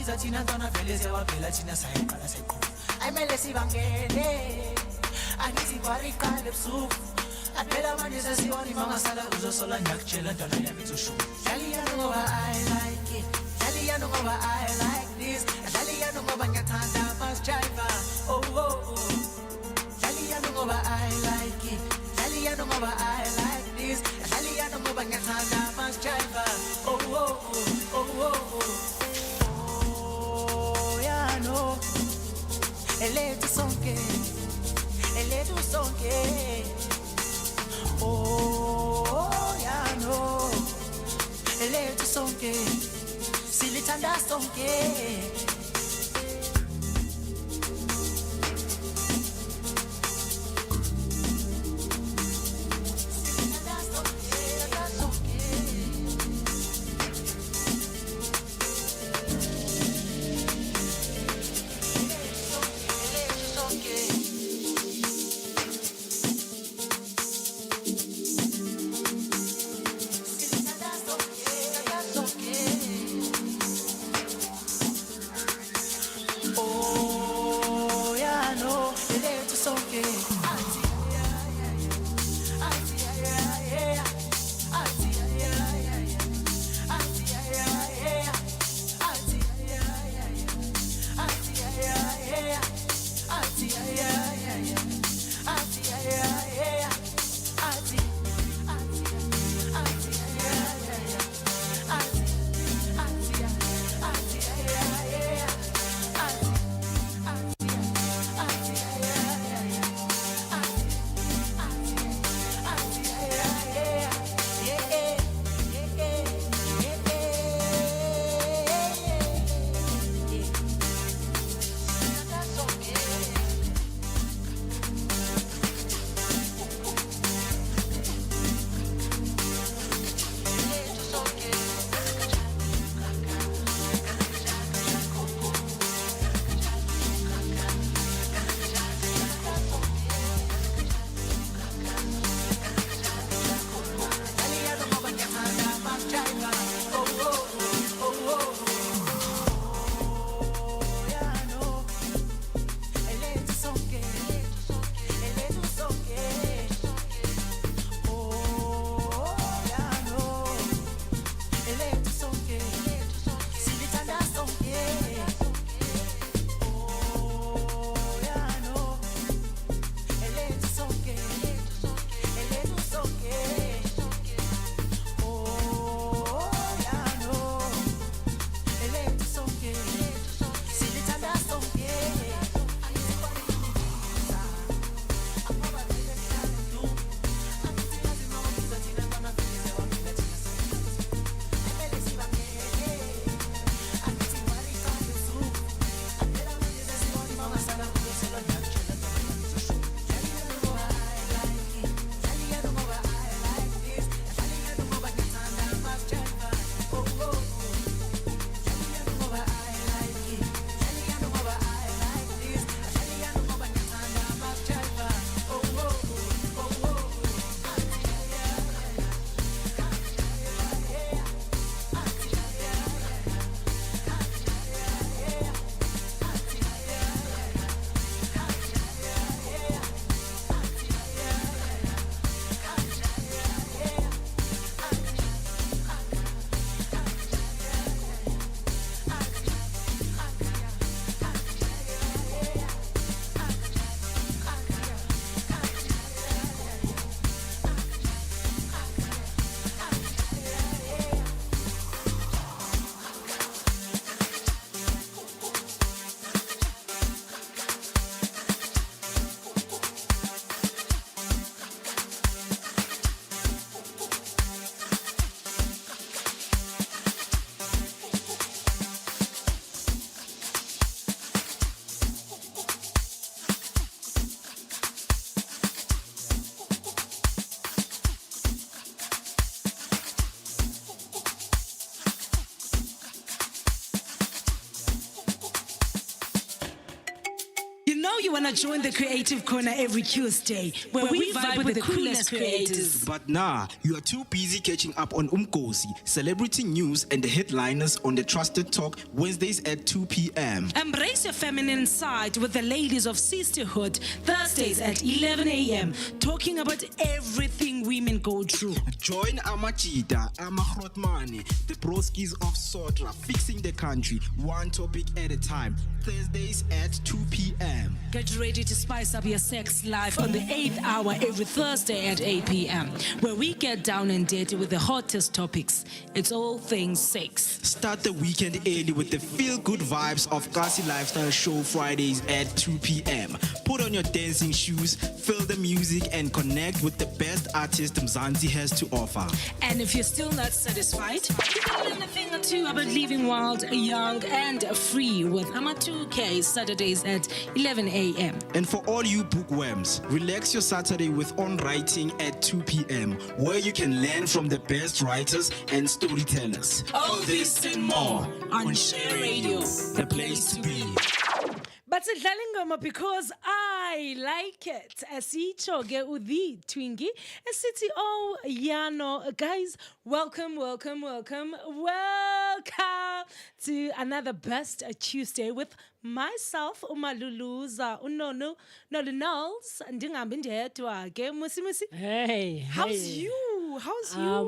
Wabiza tina dona veleze wabela tina sayekala sekhona ayimele sibangele angithi kwaliqale ebusuku aphela manje sesibona imangasala uzosola ngiyakutshela ntwana yami izosho Dlaliyana ngoba I like it Dlaliyana ngoba I like this Dlaliyana ngoba ngiyathanda masjiva oh oh oh Dlaliyana ngoba I like it Dlaliyana ngoba I like this Dlaliyana ngoba ngiyathanda masjiva oh oh oh oh oh oh yeah no Elethu sonke oh yeah no Elethu sonke silithanda sonke know you want to join the Creative Corner every Tuesday, where we vibe with the coolest creators. But nah, you are too busy catching up on Cosy, celebrity news and the headliners on the Trusted Talk Wednesdays at 2 p.m. Embrace your feminine side with the ladies of Sisterhood Thursdays at 11 a.m. talking about everything women go through. Join Amachita, Amahrotmane, the broskies of Sotra, fixing the country, one topic at a time. Thursdays at 2 p.m. Get ready to spice up your sex life on the 8th hour every Thursday at 8 p.m. where we get down and dirty with the hottest topics. It's all things sex. Start the weekend early with the feel-good vibes of Cosy Lifestyle Show Fridays at 2 p.m. Put on your dancing shoes, feel the music, and connect with the best artist Mzansi has to offer. And if you're still not satisfied, you can learn a thing or two about living wild, young, and free with Ama 2K Saturdays at 11 a.m. And for all you bookworms, relax your Saturday with On Writing at 2 p.m. where you can learn from the best writers and storytellers. All this and more on Share Radio, the place to be. But sidlala ingoma because I like it. Asitsho ke uthi Twingi. Esithi oh Yano. Guys, welcome to another Best Tuesday with myself, Umaluluza, Unono, Nolunals, and Dingambi ndedwa ke Mmusi. Hey. How's you?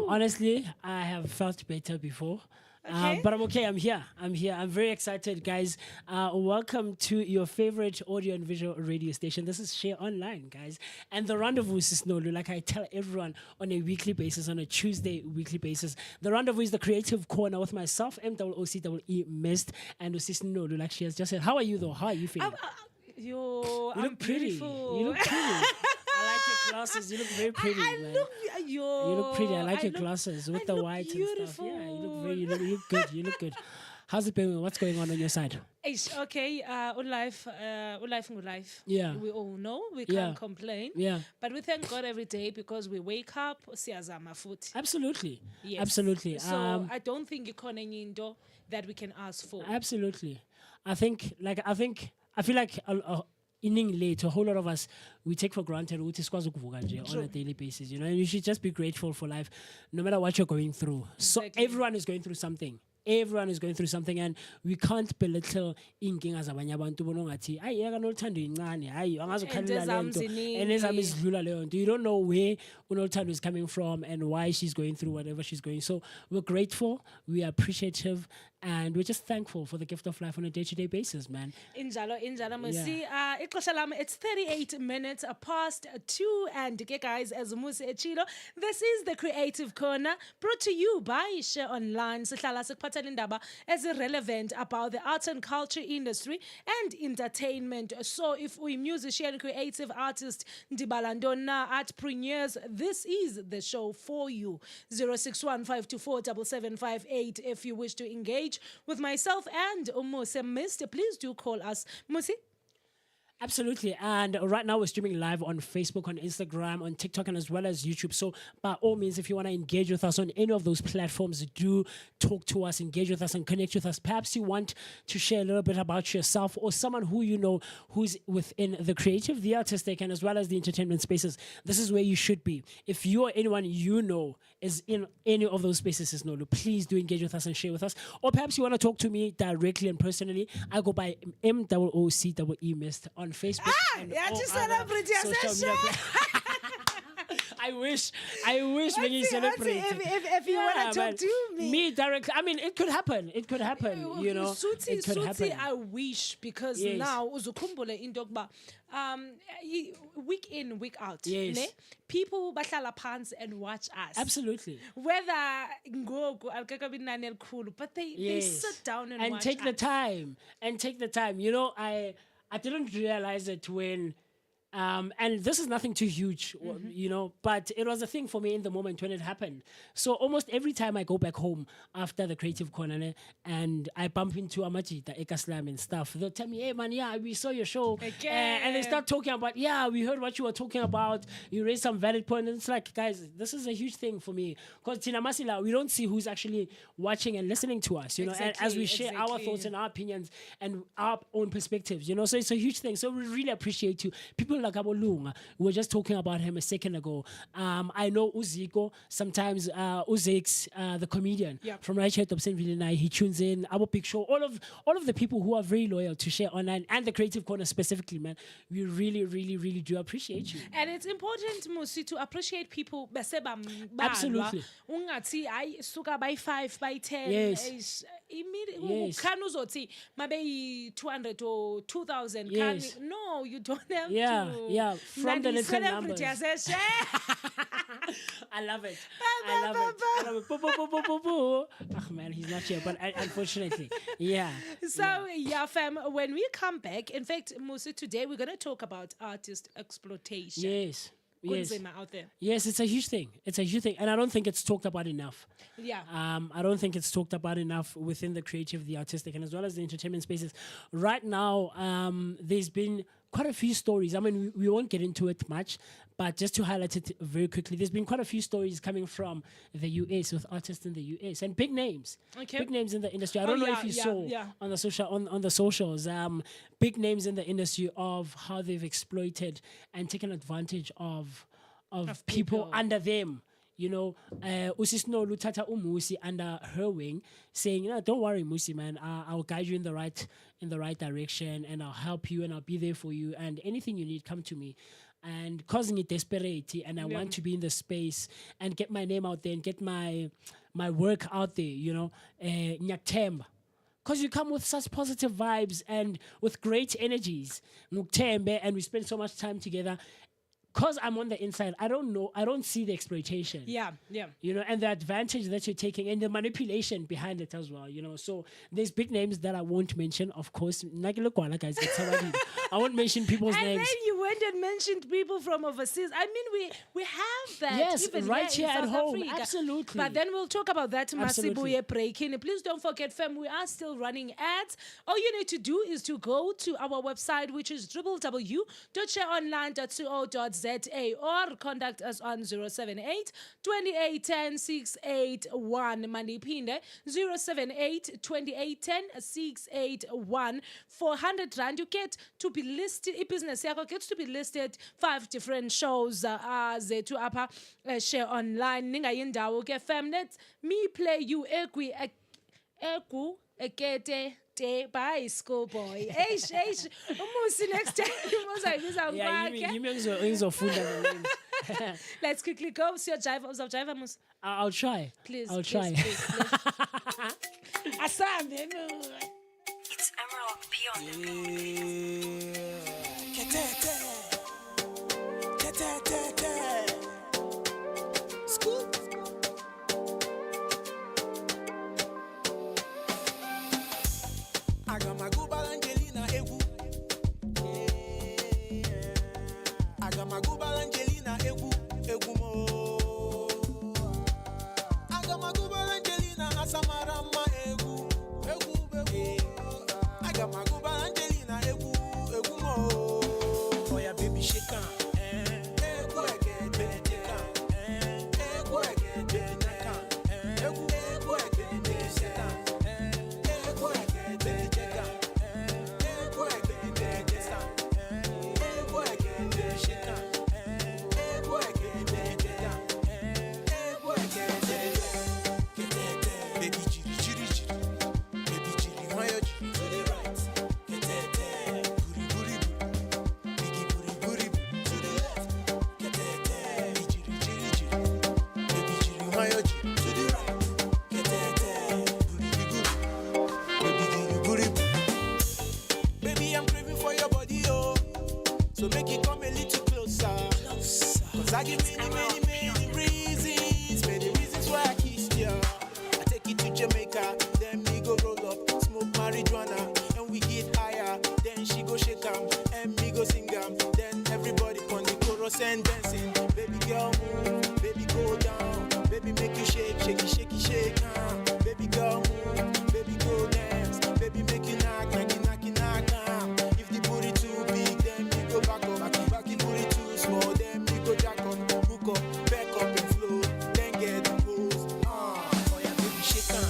Honestly, I have felt better before. Okay. But I'm okay. I'm here. I'm very excited, guys. Welcome to your favorite audio and visual radio station. This is Share Online, guys. And the rendezvous is Nolu, like I tell everyone on a weekly basis, on a Tuesday weekly basis. The rendezvous is the Creative Corner with myself, MOOCEE Mist, and Usis Nolu, like she has just said. How are you, though? How are you feeling? You look pretty. Beautiful. You look pretty. I like your glasses. You look very pretty, man. You look pretty. I like your glasses with the white and stuff. Yeah, you look good. You look good. How's it been? What's going on your side? It's okay. Life. Yeah. We all know. We can't complain. Yeah. But we thank God every day because we wake up, siyazama futhi. Absolutely. Yes. Absolutely. So I don't think ikhona enye into that we can ask for. Absolutely. I feel like inning late, a whole lot of us, we take for granted on a daily basis, you know, and you should just be grateful for life, no matter what you're going through. Exactly. So everyone is going through something. Everyone is going through something, and we can't belittle inkinga zabanye abantu bona ngathi ayi yaka Noluthando incane hayi angazokhalela lento and ezami izidlula leyo nto. You don't know where Noluthando is coming from and why she's going through whatever she's going. So we're grateful, we are appreciative, and we're just thankful for the gift of life on a day-to-day basis, man. Injalo Mmusi. It's 38 minutes past 2, and guys, as Mmusi echilo, this is the Creative Corner brought to you by Share Online. As relevant about the arts and culture industry and entertainment. So if we musician, creative artists, ndibalandona, artpreneurs, this is the show for you. 0615247758 if you wish to engage with myself and Mmusi Mist. Please do call us. Mmusi? Absolutely. And right now we're streaming live on Facebook, on Instagram, on TikTok, and as well as YouTube. So by all means, if you want to engage with us on any of those platforms, do talk to us, engage with us, and connect with us. Perhaps you want to share a little bit about yourself or someone who you know who's within the creative, the artistic, and as well as the entertainment spaces. This is where you should be. If you or anyone you know is in any of those spaces, please do engage with us and share with us. Or perhaps you want to talk to me directly and personally. I go by MOOCEE Mist on Facebook. Celebrity social media. I wish when you celebrate. If you want to talk to me directly, I mean, it could happen. It could happen, you know. It could happen. I wish, because now uzukhumbule into yokuba week in, week out, ne? People bahlala phansi and watch us. Absolutely. Whether ngoku alkekabi nani elikhulu, but they sit down and watch take the time. And take the time. You know, I didn't realize it when And this is nothing too huge, but it was a thing for me in the moment when it happened. So almost every time I go back home after the creative corner and I bump into Amajita, Ekaslam and stuff, they'll tell me, hey man, yeah, we saw your show. And they start talking about, yeah, we heard what you were talking about. You raised some valid points. And it's like, guys, this is a huge thing for me. Because Tina Masila, we don't see who's actually watching and listening to us, and as we share our thoughts and our opinions and our own perspectives, so it's a huge thing. So we really appreciate you. People like Abolunga, we were just talking about him a second ago. I know Uziko, sometimes Uzix, the comedian from right here at Dobsenville, he tunes in, our big show, all of the people who are very loyal to Share Online and the Creative Corner specifically, man. We really, really, really do appreciate you. And it's important, Mmusi, to appreciate people. Absolutely. Ungati, I suka by 5, by 10. Yes. Immediately, maybe 200 or 2,000. Yes. No, you don't have to. Yeah, from the little numbers. I love it. I love it. Oh man, he's not here, but unfortunately, yeah. So, fam, when we come back, in fact, Mmusi, today we're going to talk about artist exploitation. Yes. Out there. Yes, it's a huge thing. And I don't think it's talked about enough. Yeah. I don't think it's talked about enough within the creative, the artistic, and as well as the entertainment spaces. Right now, there's been quite a few stories. I mean, we won't get into it much, but just to highlight it very quickly, there's been quite a few stories coming from the US with artists in the US and big names. Big names in the industry. I don't know if you saw on the socials, big names in the industry of how they've exploited and taken advantage of people under them. Usisi Noluthando Mmusi under her wing, saying, don't worry, Mmusi, man, I'll guide you in the right direction, and I'll help you, and I'll be there for you, and anything you need, come to me. And causing it desperate, and I want to be in the space and get my name out there and get my work out there, Nyatemba. Because you come with such positive vibes and with great energies, and we spend so much time together. Because I'm on the inside, I don't see the exploitation. Yeah. And the advantage that you're taking and the manipulation behind it as well, So there's big names that I won't mention, of course. Guys, I won't mention people's names. And then you went and mentioned people from overseas. I mean, we have that. Yes, even right here in at South home. Africa. Absolutely. But then we'll talk about that Absolutely. Masibuye break-in. Please don't forget, fam, we are still running ads. All you need to do is to go to our website, which is www.shareonline.co.za, or contact us on 078 2810 681. Manipinde 078 2810 681. 400 rand, you get to be listed. Business yako gets to be listed 5 different shows. Zethu apha Share Online. Ninga yindawo ke fam. Let me play you Egu Ekete. Bye, schoolboy. Mmusi, next time let's quickly go. See your driver. Mmusi. I'll try. Please. I'll try. Please. Asam, It's Emerald P on the School. Marijuana, and we get higher, then she go shake 'em, and me go sing 'em, then everybody dance and dancing. Baby girl move, baby go down. Baby make you shake, shake it, shake it, shake. Baby girl move, baby go dance. Baby make you knock, knock it, knock it, knock. If the booty too big, then you go back up. Back the booty too small, then you go jack up, hook up, back up and flow. Then get the pose. Oh yeah, baby shake on.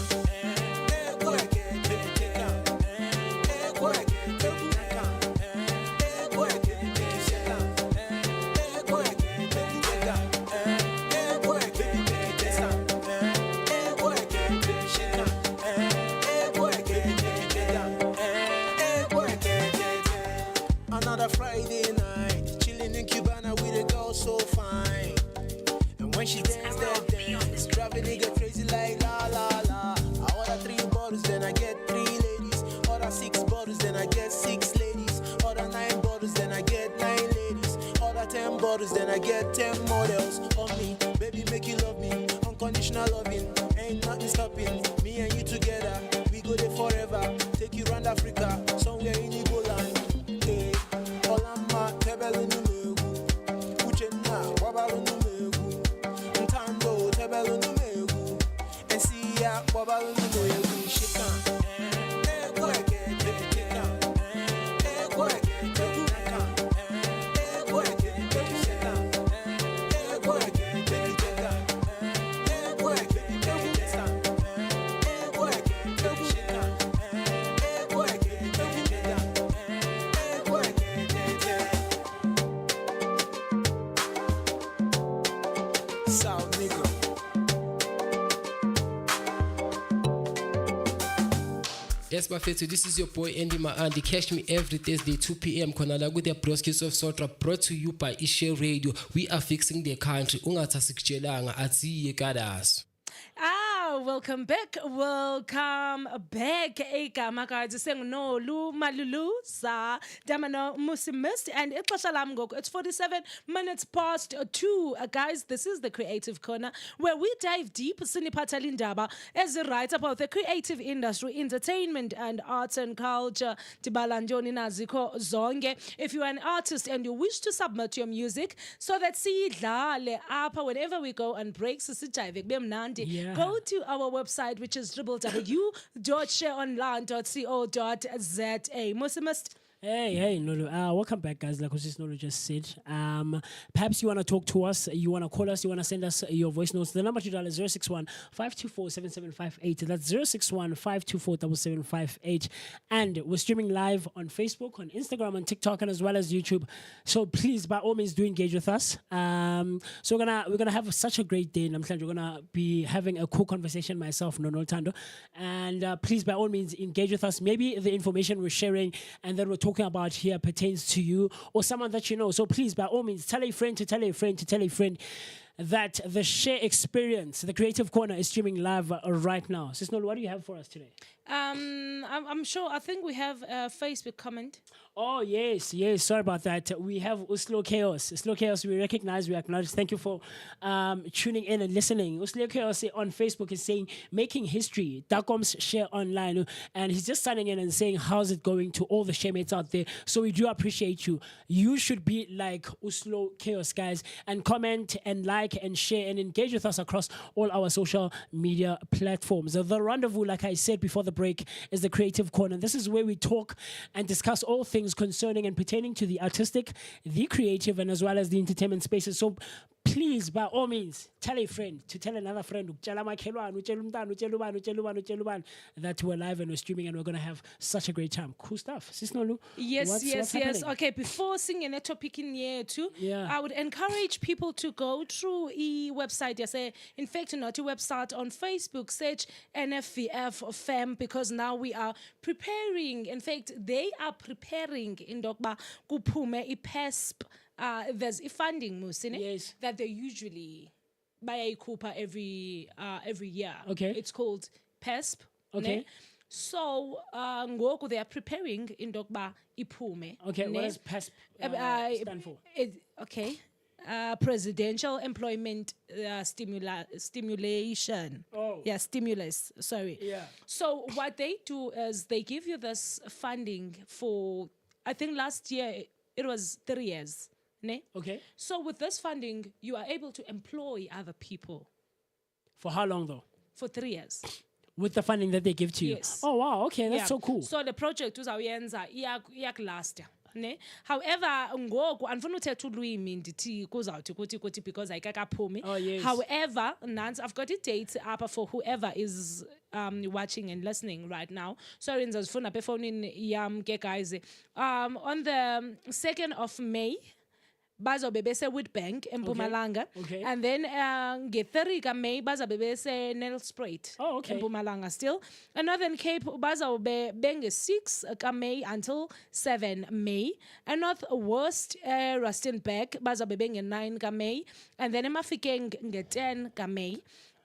Go again, baby take on. Go again, baby knock on. Go again, baby shake on. Go again, baby take on. Go again, baby take on. Go again, baby shake on. Go again, baby take on. Go again, baby. Another Friday night, chilling in Cubana with a girl so fine. And when she dance that dance, drive a nigga crazy like la la la. I order 3 bottles, then I get 3 ladies. Order 6 bottles, then I get 6 ladies. Order 9 bottles, then I get 9 ladies. Order 10 bottles, then I get 10 models. On me, baby, make you love me. Unconditional loving, ain't nothing stopping. Me and you together, we go there forever. Take you round Africa, somewhere in Igboland. Hey, Olama, Tebelu Numegu. Uchenna, Wabalu Numegu. Ntando, Tebelu Numegu. And see ya, Wabalu Numegu. Shake on. Go again, baby, take on. Go again, baby, knock on. Go again, baby, shake on. Go again, baby, take on. Go again, baby, dance on. Go again, baby, shake on. Go again, baby, take on. Go again, baby. South nigga. Yes, Bafethu, this is your boy Andy Maandi. Catch me every Thursday, 2 p.m. Konala with the broadcast of Sotra, brought to you by Ishe Radio. We are fixing the country. Ungatha sikjelanga atsiye kadas. Welcome back. Welcome back. Egama guys, Nolu Malulu sa Damano Mmusi Mist and it's 47 minutes past 2. Guys, this is the Creative Corner where we dive deep Sinipata Lindaba as a write about the creative industry, entertainment and arts and culture. Tibalanjoni Naziko Zonge. If you are an artist and you wish to submit your music so that see dlale apa whenever we go on breaks, go to our website, which is www.shareonline.co.za. Mmusi Mist. Hey, Nolu. Welcome back, guys. Like Mrs. Nolu just said, perhaps you want to talk to us, you want to call us, you want to send us your voice notes. The number to dial is 061-524-7758. That's 061-524-7758. And we're streaming live on Facebook, on Instagram, on TikTok, and as well as YouTube. So please, by all means, do engage with us. So we're gonna have such a great day. And we're gonna be having a cool conversation myself, Noluthando. And please, by all means, engage with us. Maybe the information we're sharing and that we're talking about here pertains to you or someone that you know. So please, by all means, tell a friend to tell a friend to tell a friend that the Share Experience, the Creative Corner, is streaming live right now. Sis Nolu, what do you have for us today? I'm sure. I think we have a Facebook comment. Oh, yes. Sorry about that. We have Uslo Chaos. Uslo Chaos, we recognize, we acknowledge. Thank you for tuning in and listening. Uslo Chaos on Facebook is saying, making history. Dakom's Share Online. And he's just signing in and saying, how's it going to all the sharemates out there? So we do appreciate you. You should be like Uslo Chaos, guys, and comment and like and share and engage with us across all our social media platforms. The rendezvous, like I said before the break, is the Creative Corner. This is where we talk and discuss all things concerning and pertaining to the artistic, the creative, and as well as the entertainment spaces. So please, by all means, tell a friend to tell another friend that we're live and we're streaming and we're going to have such a great time. Cool stuff. Sis Nolu, Yes. happening? Okay, before singing a topic in here too, I would encourage people to go through a website. In fact, not a website on Facebook, search NFVF FEM, because now we are preparing. In fact, they are preparing in Dokba Kupume IPESP. There's a funding, Yes. that they usually buy a Cooper every year. Okay. It's called PESP. Okay. Ne? So, ngoku they are preparing in Dokba Ipume. Okay, what ne? does PESP stand for? Presidential Employment Stimulation. Oh. Yeah, stimulus. Sorry. Yeah. So what they do is they give you this funding for, I think last year it was 3 years. Ne? Okay. So with this funding, you are able to employ other people For how long though? for 3 years. With the funding that they give to you. Yes. Oh wow, okay, that's Yeah. so cool. So the project uzawuyenza iyakulasta. Ne? However, ngoku andifuna uthetha ulwimi ndithi kuzawuthi kuthi because ayikakaphumi. Oh, yes. However, Nance, I've got a date up for whoever is watching and listening right now. Sorry, ndizazifuna apha efowunini yam ke guys. On the 2nd of May, bazobe bese Witbank eMpumalanga. Okay. And then nge-3 ka-May bazobe bese Nelspruit Oh, okay. eMpumalanga still. And Northern Cape bazobe benge-6 ka-May until 7 May. And Northwest Rustenburg bazobe benge-9 ka-May. And then eMafikeng nge-10 ka-May.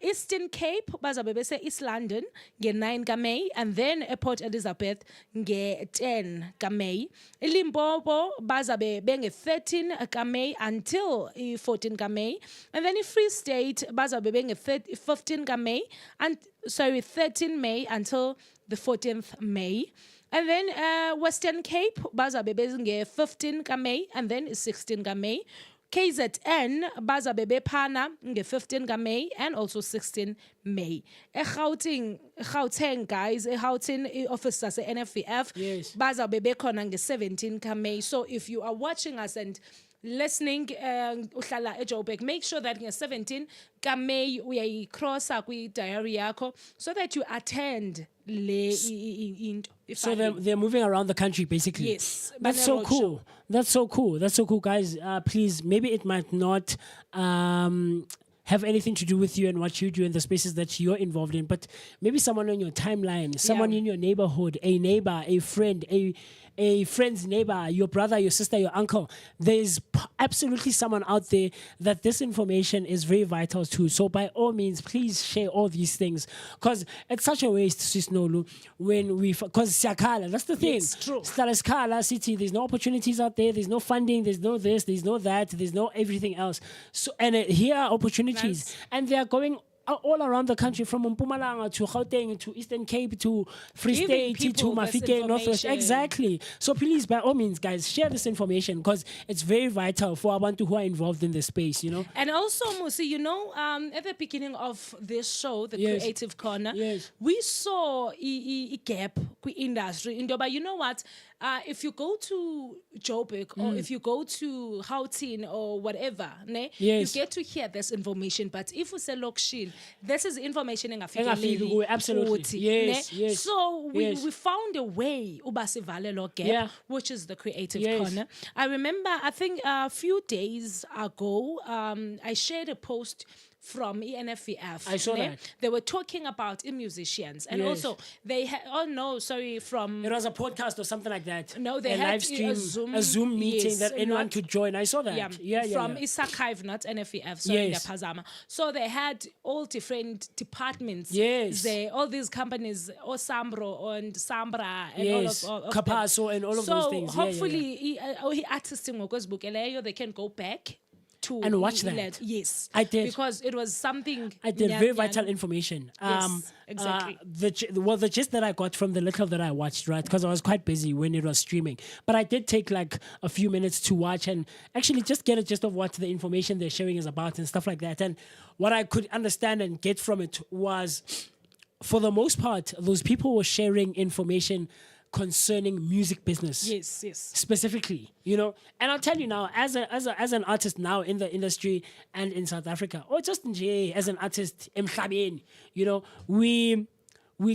Eastern Cape bazabe bese East London nge-9 ka-May, and then Port Elizabeth nge-10 ka-May. Limpopo bazabe benge-13 ka-May until 14 ka-May, and then Free State bazabe benge-15 ka-May, and 13 May until the 14th May. And then Western Cape bazabe benge-15 ka-May, and then 16 ka-May. KZN bazabe bephana nge-15 ka-May and also 16 May. Gauteng guys, Gauteng office sase-NFVF Yes. bazabe bekhona nge-17 ka-May. So if you are watching us and listening uhlala eJoburg, make sure that nge-17 ka-May uyayicrossa kwi-diary yakho so that you attend So they're moving around the country basically. Yes. That's so cool. That's so cool. That's so cool, guys. Please, maybe it might not have anything to do with you and what you do in the spaces that you're involved in, but maybe someone on your timeline, someone in your neighborhood, a neighbor, a friend, a friend's neighbor, your brother, your sister, your uncle. There's absolutely someone out there that this information is very vital to. So by all means, please share all these things, because it's such a waste, Sis Nolu, when because Siakala, that's the thing. It's true. Skala City, there's no opportunities out there, there's no funding, there's no this, there's no that, there's no everything else. So, and here are opportunities, and they are going all around the country, from Mpumalanga to Gauteng to Eastern Cape to Free Giving State to people this Mafikeng, Northwest. information. Exactly. So please, by all means, guys, share this information, because it's very vital for abantu who are involved in the space, you know. And also, Mmusi, you know, at the beginning of this show, the Yes. Creative Corner, Yes. we saw a gap in industry. But you know what? If you go to Joburg or if you go to Gauteng or whatever, ne, Yes. you get to hear this information. But if we say Lokshin, this is information Engafiki kuwe, absolutely. futhi, Yes, ne? yes. So we Yes. found a way ubasivale lo gap, Yeah. which is the Creative Yes. Corner. I remember, I think a few days ago, I shared a post from ENFVF. I saw ne? that. They were talking about musicians, and Yes. also they had, from It was a podcast or something like that. No, they a had live stream, a Zoom meeting yes, that anyone not- could join. I saw that. Yeah. from Isarchive, not NFVF, sorry, Yes. Pazama. So they had all different departments. Yes. All these companies, Osambro and Sambra, and Yes. all of Capasso them. and all of so those things. Yeah, yeah, hopefully, artists they can go back to And watch that. Yes, I did. because it was something. I did very vital information. Yes, exactly. The gist that I got from the little that I watched, right? Because I was quite busy when it was streaming. But I did take like a few minutes to watch and actually just get a gist of what the information they're sharing is about and stuff like that. And what I could understand and get from it was, for the most part, those people were sharing information concerning music business. Yes. Specifically, you know, and I'll tell you now, as an artist now in the industry and in South Africa, or just as an artist, emhlabeni, you know, we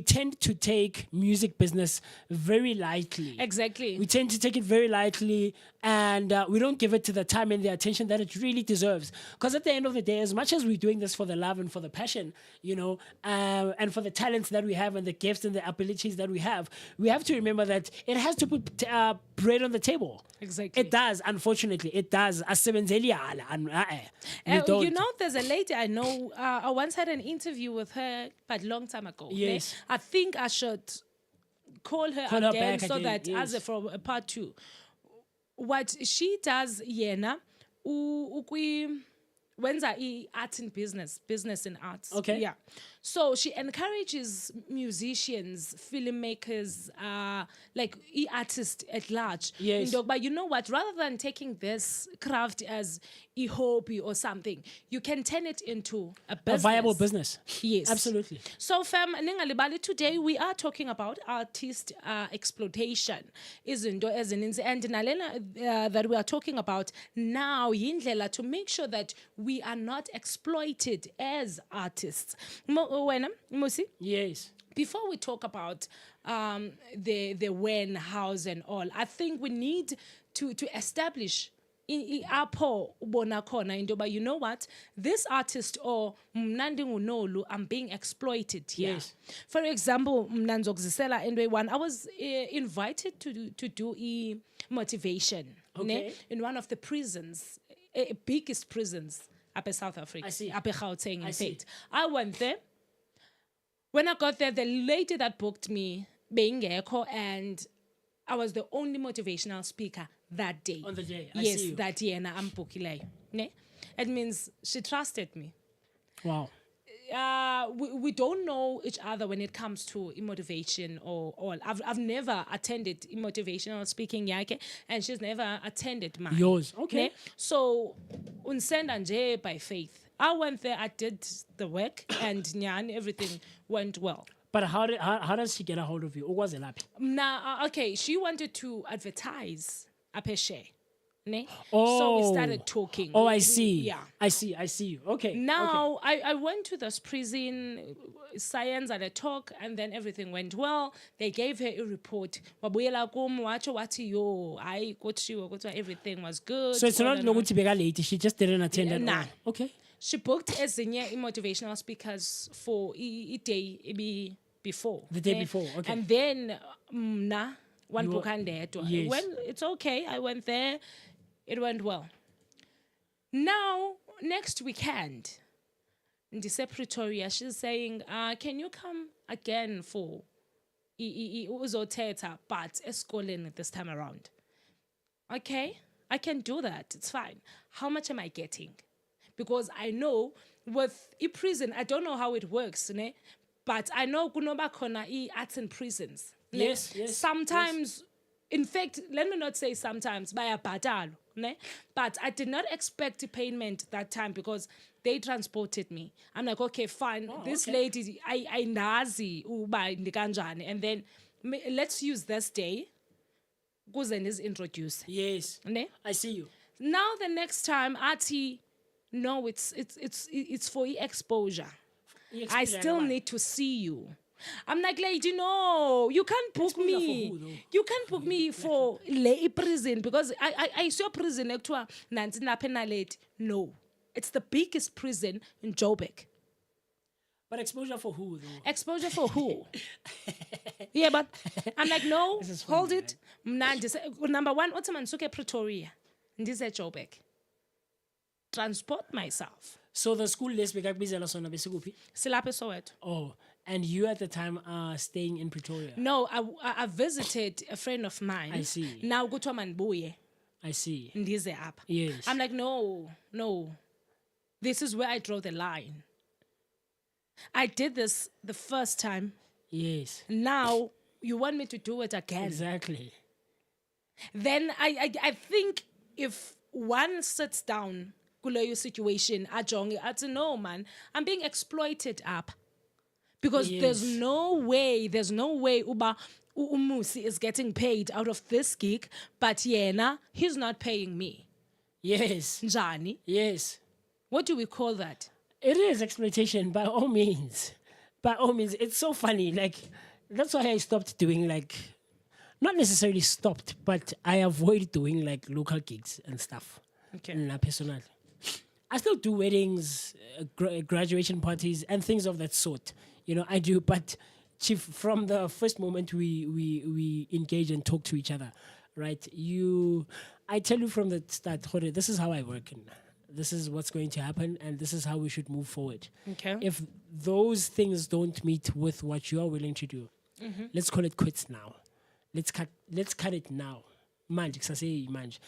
tend to take music business very lightly. Exactly. We tend to take it very lightly, and we don't give it to the time and the attention that it really deserves. Because at the end of the day, as much as we're doing this for the love and for the passion, you know, and for the talents that we have and the gifts and the abilities that we have to remember that it has to put bread on the table. Exactly. It does, unfortunately. It does. We don't. You know, there's a lady I know. I once had an interview with her, but long time ago. Yes. I think I should call her Call her again back so again, that yes. as from part 2, what she does, Yena, when's art in business in arts. Okay. Yeah. So she encourages musicians, filmmakers, like artists at large. Yes. But you know what? Rather than taking this craft as a hobby or something, you can turn it into a business. A viable business. Yes. Absolutely. So, fam, ningalibali, today we are talking about artist exploitation. Izinto ezininzi, and nalena that we are talking about now, yindlela to make sure that we are not exploited as artists. Wena, Mmusi? Yes. Before we talk about the when, hows, and all, I think we need to establish apho ubona khona into ba, you know what, this artist or mna ndingunolu, I'm being exploited here. Yes. For example, mna ndizokuzisela into one, I was invited to do motivation, Okay. in one of the prisons, biggest prisons up in South Africa. I see. Up in Gauteng, I in see. fact. I went there. When I got there, the lady that booked me, Bengeko, and I was the only motivational speaker that day. On the day, I yes, see you. that year, na ampukile. Ne? It means she trusted me. Wow. We don't know each other when it comes to motivation or all. I've never attended motivational speaking yake, and she's never attended mine. Yours. Okay. Ne? So, unsenda nje by faith. I went there, I did the work, and nyan, everything went well. But how does she get a hold of you? Or was it happy? Now, okay, she wanted to advertise apeshe. Ne? So Oh. we started talking. Oh, I see. Yeah. I see you. Okay. Now, I went to this prison, science at a talk, and then everything went well. They gave her a report. Wabuyela kum, wacho wati yo, I kotshiwo, everything was good. So it's all not and all. Noguti Bega late. She just didn't attend at Nah. all. Okay. She booked as motivational speakers for a day before. The day ne? before, okay. And then, one You were- book and Yes. Well, it's okay. I went there. It went well. Now, next weekend, in Pretoria, she's saying, can you come again for uzothetha, but eskoleni this time around? Okay, I can do that. It's fine. How much am I getting? Because I know with prison, I don't know how it works, ne? But I know kunoba khona arts in prisons. Ne? Yes, yes, Sometimes, in fact, let me not say sometimes, bayabhatalo, ne? But I did not expect payment that time because they transported me. I'm like, okay, fine. This okay. lady, I nazi uba ndikanjani, and then let's use this day. Kuze is introduce. Yes. Ne? I see you. Now the next time, Ati, no, it's for exposure. I still need to see you. I'm like, lady, no, you can't book Exposure for me. who, though? You can't book me for lay prison because I saw prison actually nanti na penalty. No, it's the biggest prison in Joburg. But exposure for who though? Exposure for who? Yeah, but I'm like, no, This is funny, hold it. Number one, Ottoman Pretoria. This is Joburg. Transport myself. So the school list bekakubizela sona besikuphi? Silaphe Soweto. Oh, and you at the time are staying in Pretoria. No, I visited a friend of mine. I see. Now kuthiwa mandibuye I see. ndize apha. Yes. I'm like, no. This is where I draw the line. I did this the first time. Yes. Now you want me to do it again. Exactly. Then I think if one sits down kuleyo situation ajonge athi no man, I'm being exploited up. Because Yes. there's no way uba Mmusi is getting paid out of this gig, but yena, he's not paying me. Yes. Njani? Yes. What do we call that? It is exploitation by all means. By all means. It's so funny. Like, that's why I stopped doing, like, not necessarily stopped, but I avoid doing, like, local gigs and stuff. Okay. Personally. I still do weddings, graduation parties, and things of that sort. You know, I do, but Chief, from the first moment we engage and talk to each other, right? I tell you from the start, Jorge, this is how I work, and this is what's going to happen, and this is how we should move forward. Okay. If those things don't meet with what you are willing to do, let's call it quits now. Let's cut it now. Manje, kusase manje.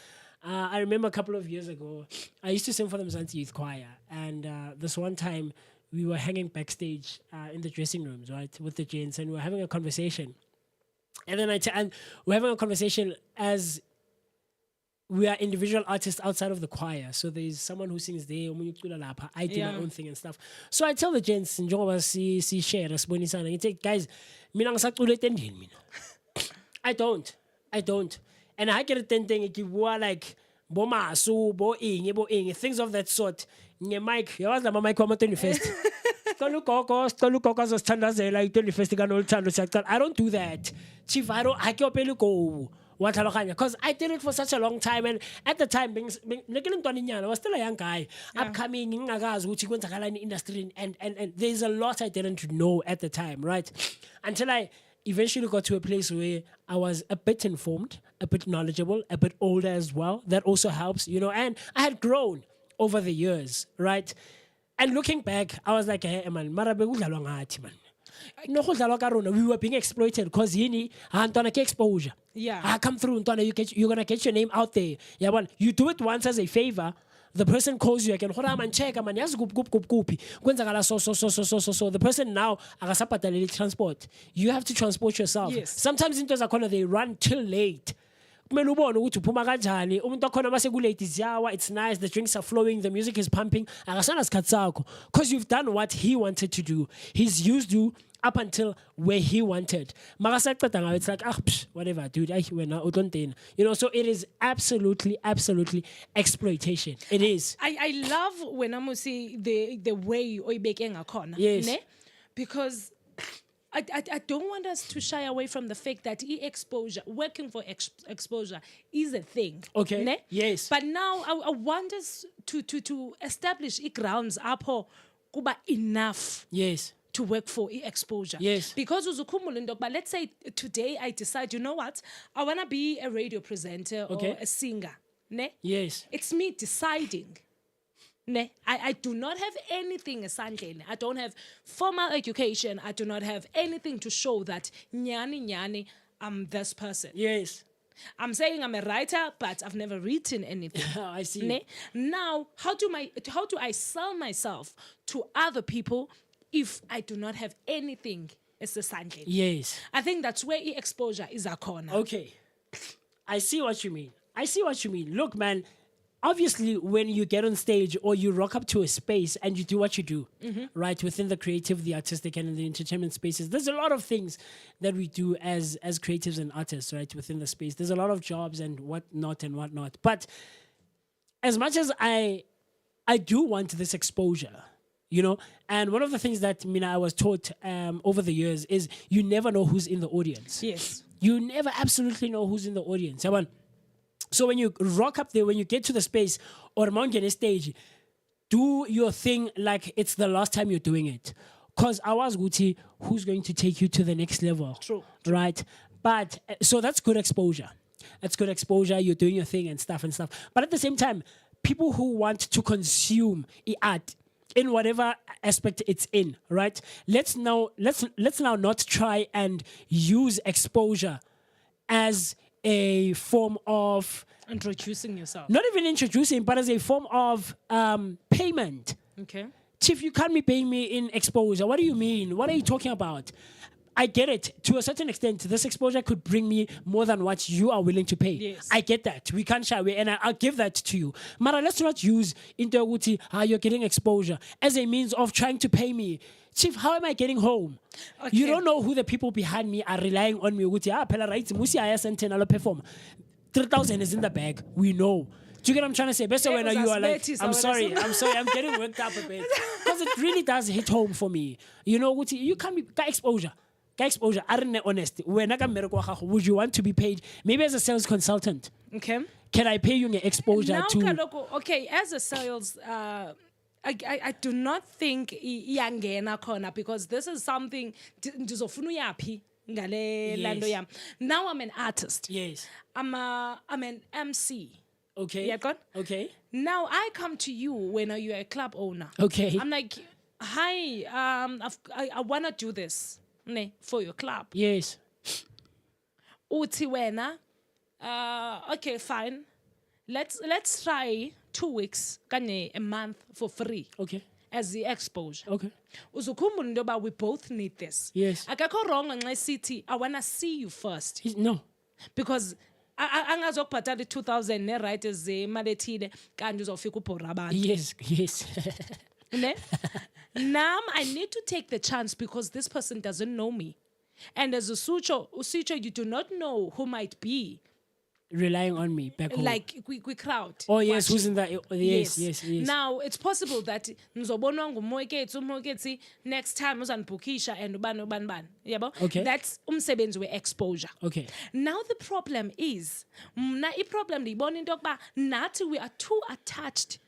I remember a couple of years ago, I used to sing for the Mzansi Youth Choir, and this one time we were hanging backstage in the dressing rooms, right, with the gents, and we were having a conversation. And then and we're having a conversation as we are individual artists outside of the choir. So there's someone who sings there, I do my own thing and stuff. So I tell the gents, see share, and I say, guys, I don't. And I get a thing, if you are like, boma, so, things of that sort. Nye mic, you was the mic on 21st. I don't do that. Chief, I can't go. Because I did it for such a long time, and at the time, I was still a young guy, upcoming in the industry, and there's a lot I didn't know at the time, right? Until I eventually got to a place where I was a bit informed, a bit knowledgeable, a bit older as well. That also helps, and I had grown over the years, right? And looking back, I was like, hey, man, man. No, we were being exploited because exposure. Yeah. I come through, you're gonna get your name out there. Yeah, well, you do it once as a favor. The person calls you again. Check, man. Yes, so. The person now, transport. You have to transport yourself. Yes. Sometimes in they run till late. It's nice, the drinks are flowing, the music is pumping. Because you've done what he wanted to do. He's used you up until where he wanted. It's like, whatever, dude. So it is absolutely exploitation. It is. I love when Mmusi the way oibekeng akhona. Yes. Ne? Because I don't want us to shy away from the fact that exposure, working for exposure, is a thing. Okay. Ne? Yes. But now I want us to establish grounds apo kuba enough. Yes. To work for exposure. Yes. Because but let's say today I decide, you know what? I want to be a radio presenter or a singer. Ne? Yes. It's me deciding. Ne? I do not have anything esandleni. I don't have formal education. I do not have anything to show that nyani, I'm this person. Yes. I'm saying I'm a writer, but I've never written anything. I see. Ne? Now, how do I sell myself to other people if I do not have anything as a sandlin? Yes. I think that's where exposure is a corner. Okay. I see what you mean. Look, man, obviously when you get on stage or you rock up to a space and you do what you do, right, within the creative, the artistic, and the entertainment spaces, there's a lot of things that we do as creatives and artists, right, within the space. There's a lot of jobs and whatnot. But as much as I do want this exposure, and one of the things that I was taught over the years is you never know who's in the audience. Yes. You never absolutely know who's in the audience. So when you rock up there, when you get to the space or mountain stage, do your thing like it's the last time you're doing it. Because I was Guti, who's going to take you to the next level. True. Right? But so that's good exposure. You're doing your thing and stuff. But at the same time, people who want to consume art in whatever aspect it's in, right? Let's now not try and use exposure as a form of introducing yourself. Not even introducing, but as a form of payment. Okay. Chief, you can't be paying me in exposure. What do you mean? What are you talking about? I get it. To a certain extent, this exposure could bring me more than what you are willing to pay. Yes. I get that. We can't shy away, and I'll give that to you. Mara, let's not use Integuti, you're getting exposure, as a means of trying to pay me. Chief, how am I getting home? Okay. You don't know who the people behind me are relying on me. Pela right, Mmusi I sent in perform. 3,000 is in the bag. We know. Do you get what I'm trying to say? Best when you are like, I'm sorry, I'm getting worked up a bit. Because it really does hit home for me. You can't be exposure. Exposure, aren't honest. Would you want to be paid maybe as a sales consultant? Okay. Can I pay you an exposure Now, to? Okay, as a sales, I do not think iyangena khona because this is something ndizofuna uyaphi ngale lando yam. Now I'm an artist. Yes. I'm an MC. Okay. Yeah, God. Okay. Now I come to you when you're a club owner. Okay. I'm like, hi, I want to do this for your club. Yes. Uthi wena, okay, fine. let's try 2 weeks, kanye a month for free. Okay. As the exposure. Okay. Uzukhumbula into yoba we both need this. Yes. Akekho wrong nxa sithi I wanna see you first No. because angazokubhatala i-2000 ne-right zemali ethile kanti uzofika ubhora abantu. Yes. Ne? Now I need to take the chance because this person doesn't know me. And as a Usucho, you do not know who might be. Relying on me back home. Like we crowd. Oh yes, watching. who's in that? Yes. Now it's possible that ngizobonwa ngumoyeketsi next time uzanibhukisha and ubani. Yabo? Okay. That's umsebenzi we-exposure. Okay. Now the problem is, problem ndiyibona into yokuba nathi we are too attached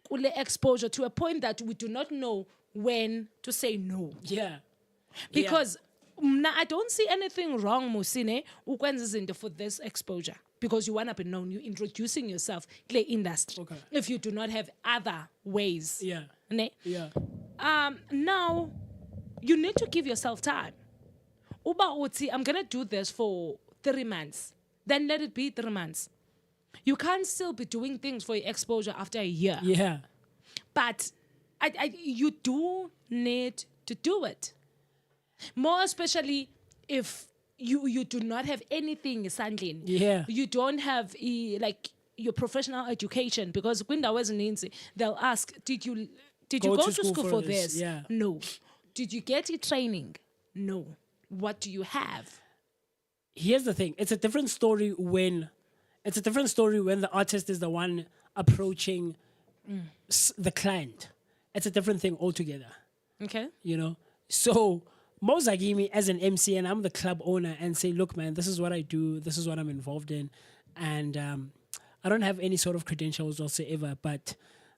kule exposure to a point that we do not know when to say no. Yeah. Because I don't see anything wrong, Musine, ukwenza izinto for this exposure. Because you want to be known, you're introducing yourself to the industry. Okay. If you do not have other ways. Yeah. Ne? Yeah. Now, you need to give yourself time. Uba uti, I'm going to do this for 3 months. Then let it be 3 months. You can't still be doing things for your exposure after a year. Yeah. But you do need to do it. More especially if you do not have anything sandling. Yeah. You don't have like your professional education because kwindawo ezininzi they'll ask, did you go to school for this? Yeah. No. Did you get your training? No. What do you have? Here's the thing. It's a different story when the artist is the one approaching the client. It's a different thing altogether. Okay. You know? So Mozagimi as an MC and I'm the club owner and say, look, man, this is what I do. This is what I'm involved in. And I don't have any sort of credentials whatsoever, but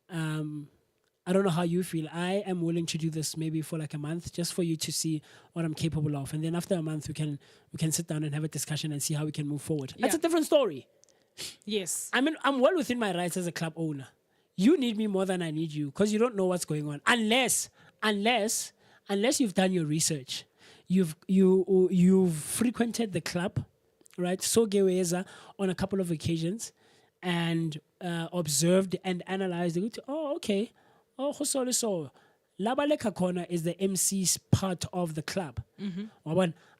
I don't know how you feel. I am willing to do this maybe for like a month just for you to see what I'm capable of. And then after a month, we can sit down and have a discussion and see how we can move forward. That's a different story. Yes. I mean, I'm well within my rights as a club owner. You need me more than I need you because you don't know what's going on. Unless you've done your research, you've frequented the club, right? So Geweza on a couple of occasions and observed and analyzed it. Oh, okay. Oh, so Labaleka Corner is the MC's part of the club.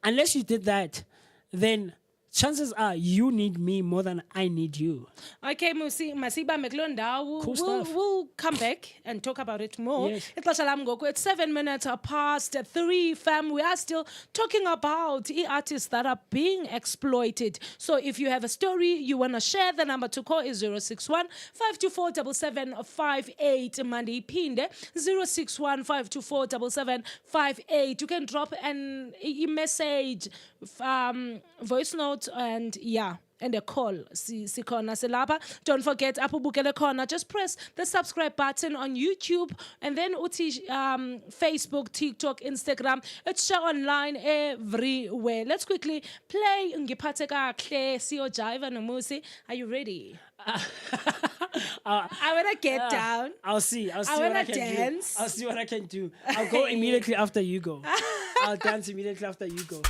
Unless you did that, then chances are you need me more than I need you. Okay, Mmusi, masiba meklonda. Cool stuff. We'll come back and talk about it more. Yes. It's 7 minutes past 3, fam. We are still talking about artists that are being exploited. So if you have a story you want to share, the number to call is 061 524 7758. Mandi Pinde 061 524 7758. You can drop an message, voice note, and a call. Sikona selapa. Don't forget apubukele corner. Just press the subscribe button on YouTube and then uti Facebook, TikTok, Instagram. It's show online everywhere. Let's quickly play Ngiphathe Kahle Sio Jive and Mmusi. Are you ready? I wanna get down. I'll see I what wanna I can dance. do. I'll see what I can do. I'll go immediately after you go. I'll dance immediately after you go.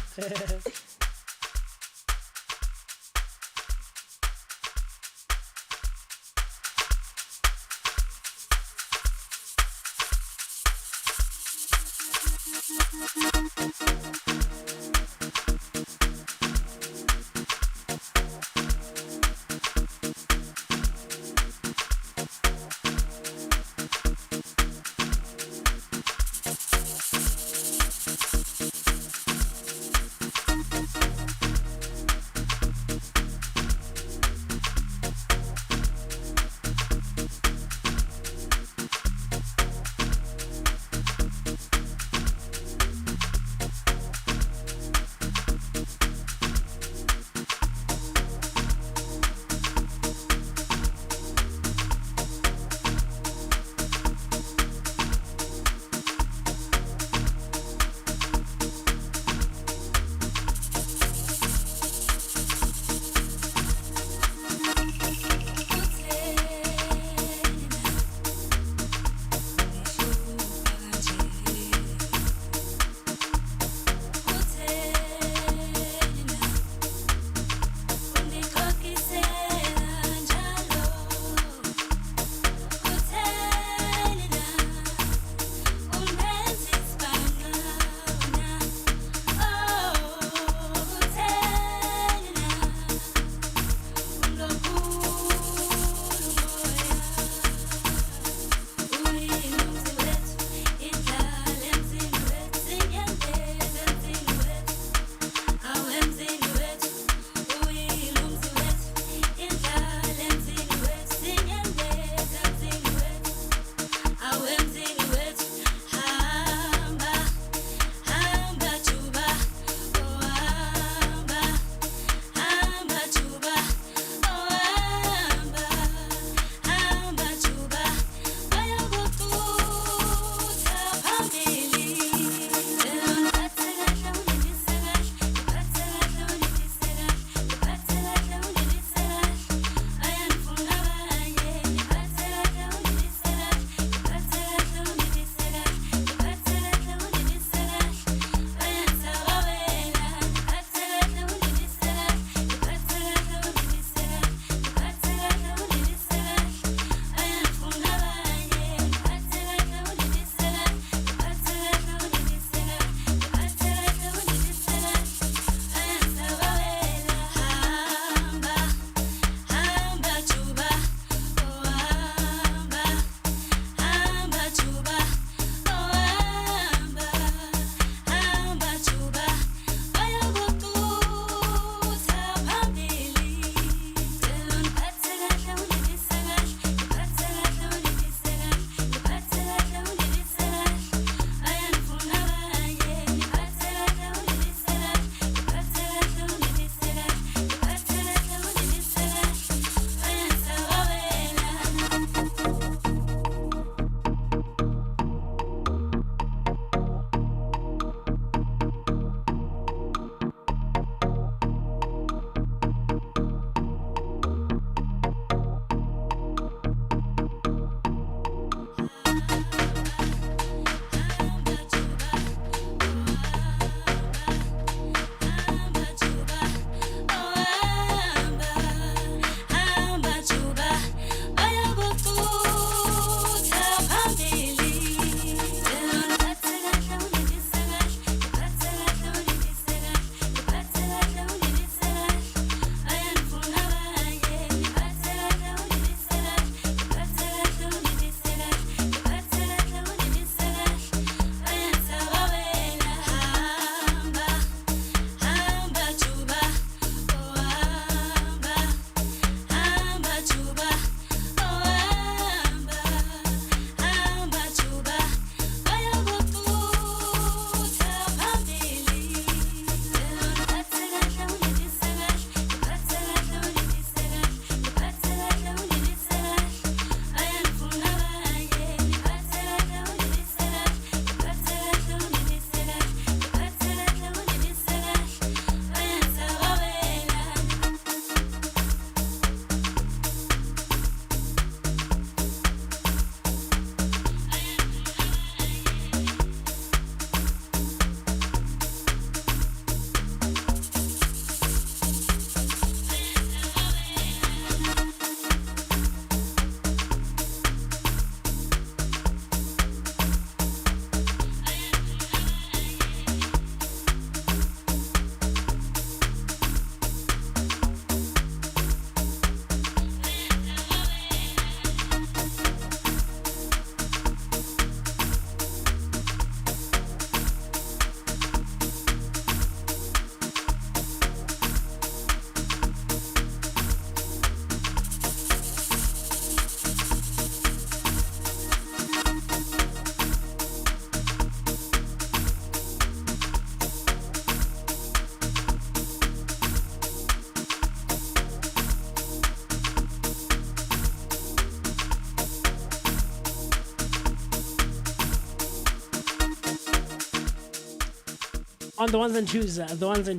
On the ones and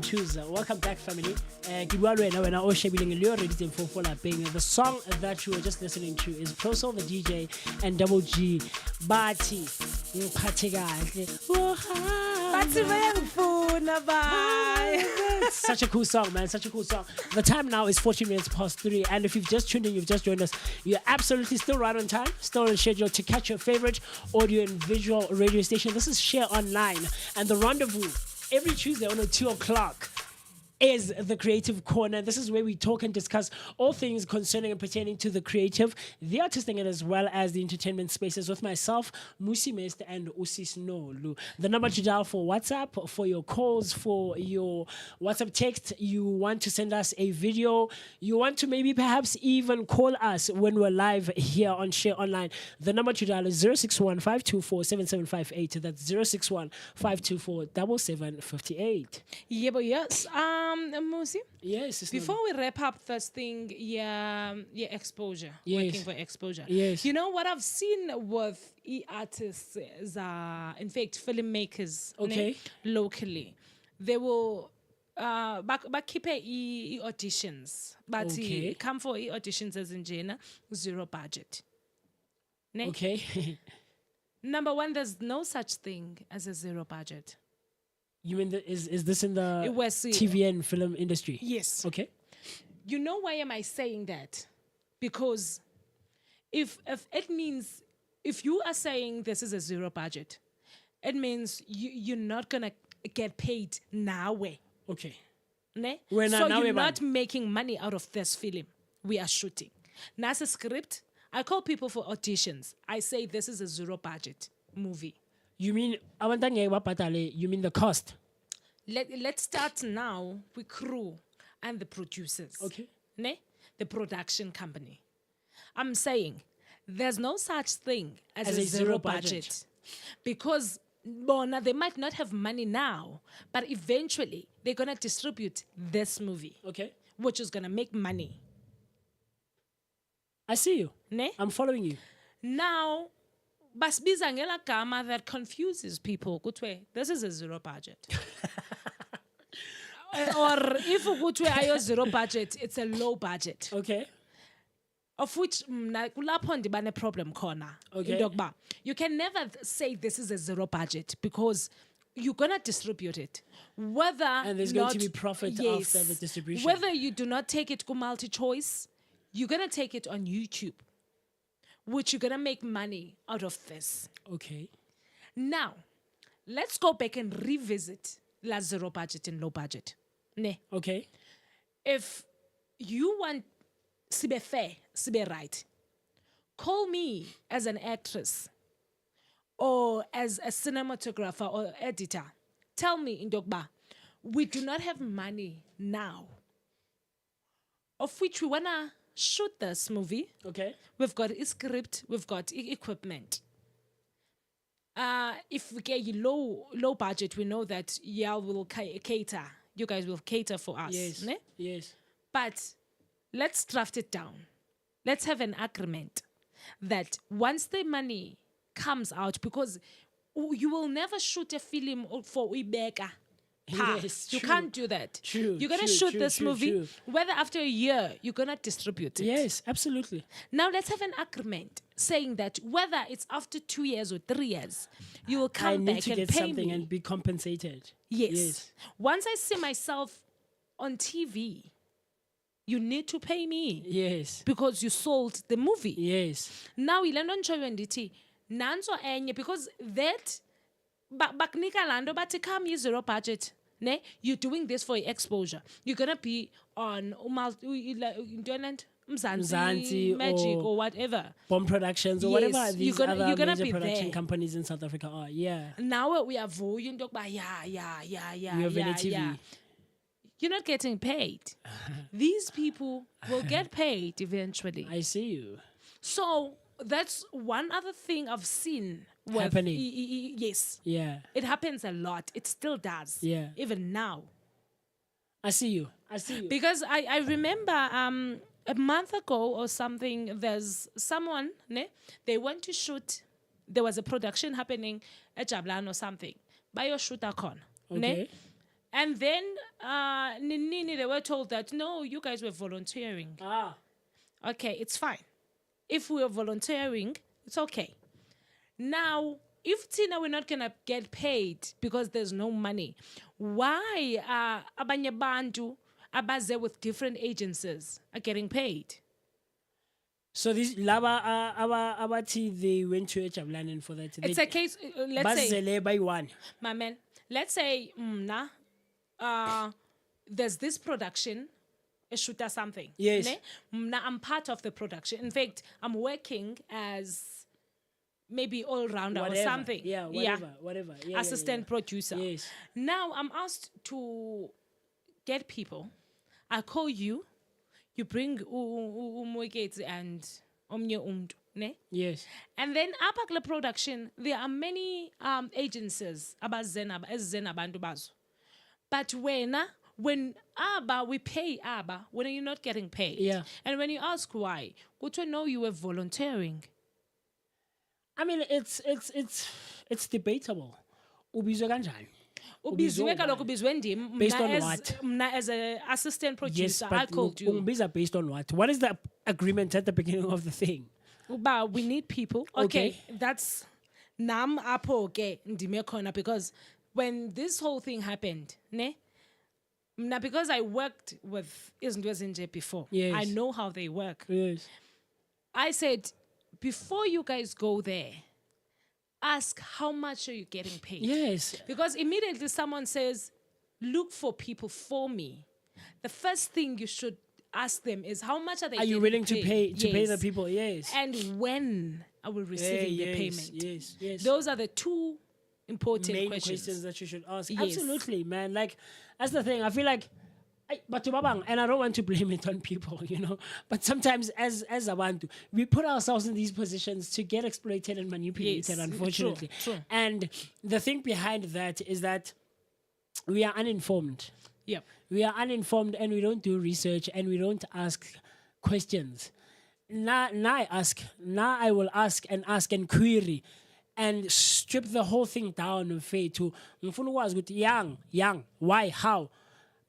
twos, welcome back, family. Ke bua le wena, wena o shebileng le o reditseng for lapeng. The song that you were just listening to is Proso the DJ and Double G. Bathi ngiphathe kahle. Bathi bayangifuna, bye. Such a cool song, man. Such a cool song. The time now is 14 minutes past 3. And if you've just tuned in, you've just joined us, you're absolutely still right on time, still on schedule to catch your favorite audio and visual radio station. This is Share Online. And the rendezvous every Tuesday on 2 o'clock is the Creative Corner. This is where we talk and discuss all things concerning and pertaining to the creative, the artistic, and as well as the entertainment spaces with myself, Mmusi Shole and Nolu. The number to dial for WhatsApp, for your calls, for your WhatsApp text, you want to send us a video, you want to maybe perhaps even call us when we're live here on Share Online. The number to dial is 061-524-7758. That's 061-524-7758. Yeah, but yes. Mmusi, Yes. It's before we wrap up this thing, exposure, Yes. working for exposure. Yes. You know what I've seen with artists, in fact, filmmakers, Okay. locally, they will keep auditions, but Okay. come for auditions as in Jena, zero budget. Ne? Okay. Number one, there's no such thing as a zero budget. You mean is this in the It was, TV and film industry? Yes. Okay. You know why am I saying that? Because if it means, if you are saying this is a zero budget, it means you're not gonna get paid now. Okay. Ne? When So now you're we're not making money out of this film we are shooting. Nasa script, I call people for auditions. I say this is a zero budget movie. You mean you mean the cost? Let's start now with crew and the producers. Okay. Ne? The production company. I'm saying there's no such thing as a zero budget. Because bona, they might not have money now, but eventually they're going to distribute this movie, Okay. which is going to make money. I see you. Ne? I'm following you. Now, basibiza ngela gama that confuses people. Kutwe, this is a zero budget. Or if kutwe ayo zero budget, it's a low budget. Okay. Of which kulapho ndibane problem khona. Okay. Into yokuba, you can never say this is a zero budget because you're gonna distribute it. Whether And there's going to be profit after the distribution. Whether you do not take it to multi-choice, you're gonna take it on YouTube, which you're gonna make money out of this. Okay. Now, let's go back and revisit la zero budget and low budget. Ne? Okay. If you want sibe fair, sibe right, call me as an actress or as a cinematographer or editor. Tell me, Indogba, we do not have money now, of which we wanna shoot this movie. Okay. We've got a script, we've got equipment. If we get low budget, we know that y'all will cater. You guys will cater for us. Yes. Ne? Yes. But let's draft it down. Let's have an agreement that once the money comes out, because you will never shoot a film for Ibeka. Yes, You true. can't do that. True, You're going to true, shoot true, this true, movie, true. whether after a year, you're going to distribute it. Yes, absolutely. Now let's have an agreement saying that whether it's after 2 years or 3 years, you will I come need back to and get pay something me. and be compensated. Yes. Once I see myself on TV, you need to pay me Yes. because you sold the movie. Yes. Now ilando nchoyo ndithi nanzo enye because that baknika lando bathi come use zero budget. Ne? You're doing this for exposure. You're gonna be on Mzansi Magic or whatever. Bomb Productions or Yes, whatever these you're gonna other be major production there. companies in South Africa are. Yeah. Now we are voying yeah. We have Vele TV. You're not getting paid. These people will get paid eventually. I see you. So that's one other thing I've seen with Happening. Yes. Yeah. It happens a lot. It still does. Yeah. Even now. I see you. I see you. Because I remember a month ago or something, there's someone, ne? They went to shoot. There was a production happening at Jablan or something. By your shooter con. Okay. Ne? And then Nini, they were told that, no, you guys were volunteering. Okay, it's fine. If we are volunteering, it's okay. Now, if Tina, we're not going to get paid because there's no money, why are abanye bantu abaze with different agencies are getting paid? So these laba abati they went to Ejabulanen for that. It's a case, let's say, Bazele by one. my man, let's say, there's this production, a shooter something. Yes. Ne? I'm part of the production. In fact, I'm working as maybe all-rounder or something. Yeah, whatever. Yeah, Assistant producer. Yes. Now I'm asked to get people. I call you. You bring umweketi and omnye umntu, ne? Yes. And then apakle production, there are many agencies ezizena abantu bazo. But when we pay when are you not getting paid? Yeah. And when you ask why, good to know you were volunteering. I mean, it's debatable. Ubizwe kanjani? Ubizwe kaloku ubizwe ndim. Based on what? Mna as an assistant producer, Yes, I but called you. Umbiza based on what? What is the agreement at the beginning of the thing? But we need people. Okay, that's nam apo ke ndime khona, because when this whole thing happened, ne? Mna, because I worked with izinto ezinje before. Yes. I know how they work. Yes. I said, before you guys go there, ask how much are you getting paid? Yes. Because immediately someone says, look for people for me. The first thing you should ask them is, how much are they Are you getting willing to paid? pay the people? Yes. And when are we receiving the payment? Yes. Those are the two important main questions that you should ask. Yes. Absolutely, man. Like, that's the thing. I feel like, but to babang, and I don't want to blame it on people, but sometimes as abantu, we put ourselves in these positions to get exploited and manipulated, Yes, unfortunately. true. And the thing behind that is that we are uninformed. Yep. We are uninformed and we don't do research and we don't ask questions. Now I will ask and query and strip the whole thing down and fade to young, why, how?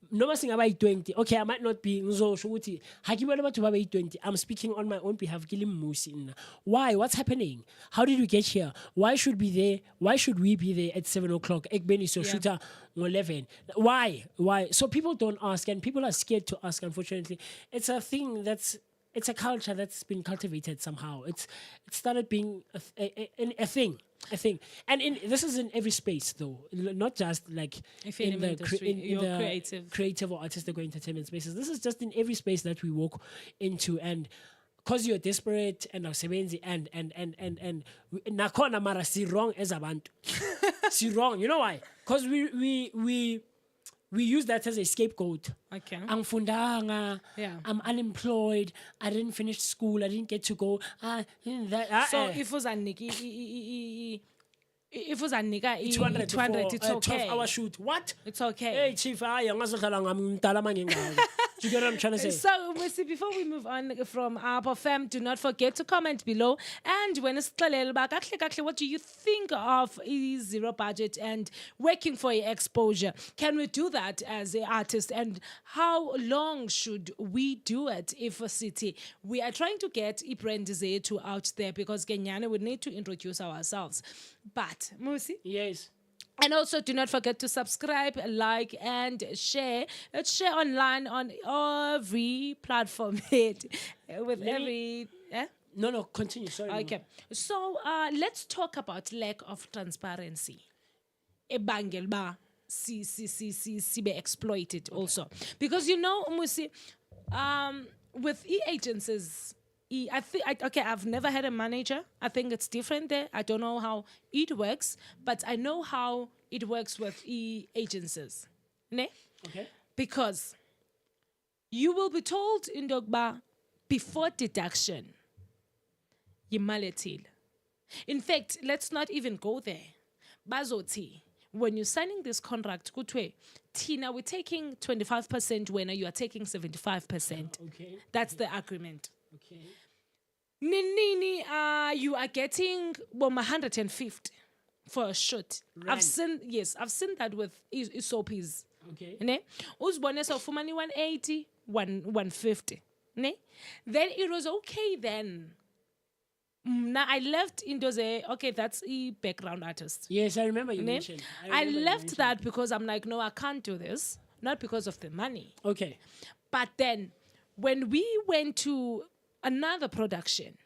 No thing about 20. Okay, I might not be Nzo. I'm speaking on my own behalf. Why? What's happening? How did we get here? Why should we be there? Why should we be there at 7 o'clock? Shooter 11. Why? So people don't ask, and people are scared to ask. Unfortunately, it's a thing it's a culture that's been cultivated somehow. It started being a thing. And this is in every space, though, not just like in the creative or artistic or entertainment spaces. This is just in every space that we walk into, and because you're desperate and awusebenzi and nakhona mara si wrong as abantu. Si wrong. You know why? Because we use that as a scapegoat. Okay. Angifundanga. Yeah. I'm unemployed. I didn't finish school. I didn't get to go. So if was a Niki, if was a Nika 200, it's okay. 12-hour shoot. What? It's okay. Hey, Chief, do you get what I'm trying to say? So, Mmusi, before we move on from our fam, do not forget to comment below. And when it's what do you think of zero budget and working for your exposure? Can we do that as an artist? And how long should we do it if a city? We are trying to get brand Zetu out there because Kenyana would need to introduce ourselves. But, Mmusi? Yes. And also, do not forget to subscribe, like, and share. Let's share online on every platform. No, continue. Sorry. Okay. So, let's talk about lack of transparency. Ebangelba, be exploited also. Because, Mmusi, with e-agencies, I've never had a manager. I think it's different there. I don't know how it works, but I know how it works with agencies. Ne? Okay. Because you will be told in Dogba before deduction, yimaletil. In fact, let's not even go there. Bazoti, when you're signing this contract, kutwe, Tina, we're taking 25% when you are taking 75%. Okay. That's the agreement. Okay. Nini, you are getting 150 for a shoot. Rand. I've seen that with Isopis. Okay. Ne? Uzibone sewufumana 180, 150. Ne? Then it was okay then. Now I left into the okay, that's a background artist. Yes, I remember you Ne? mentioned. I remember you left mentioned. that because I'm like, no, I can't do this. Not because of the money. Okay. But then when we went to another production,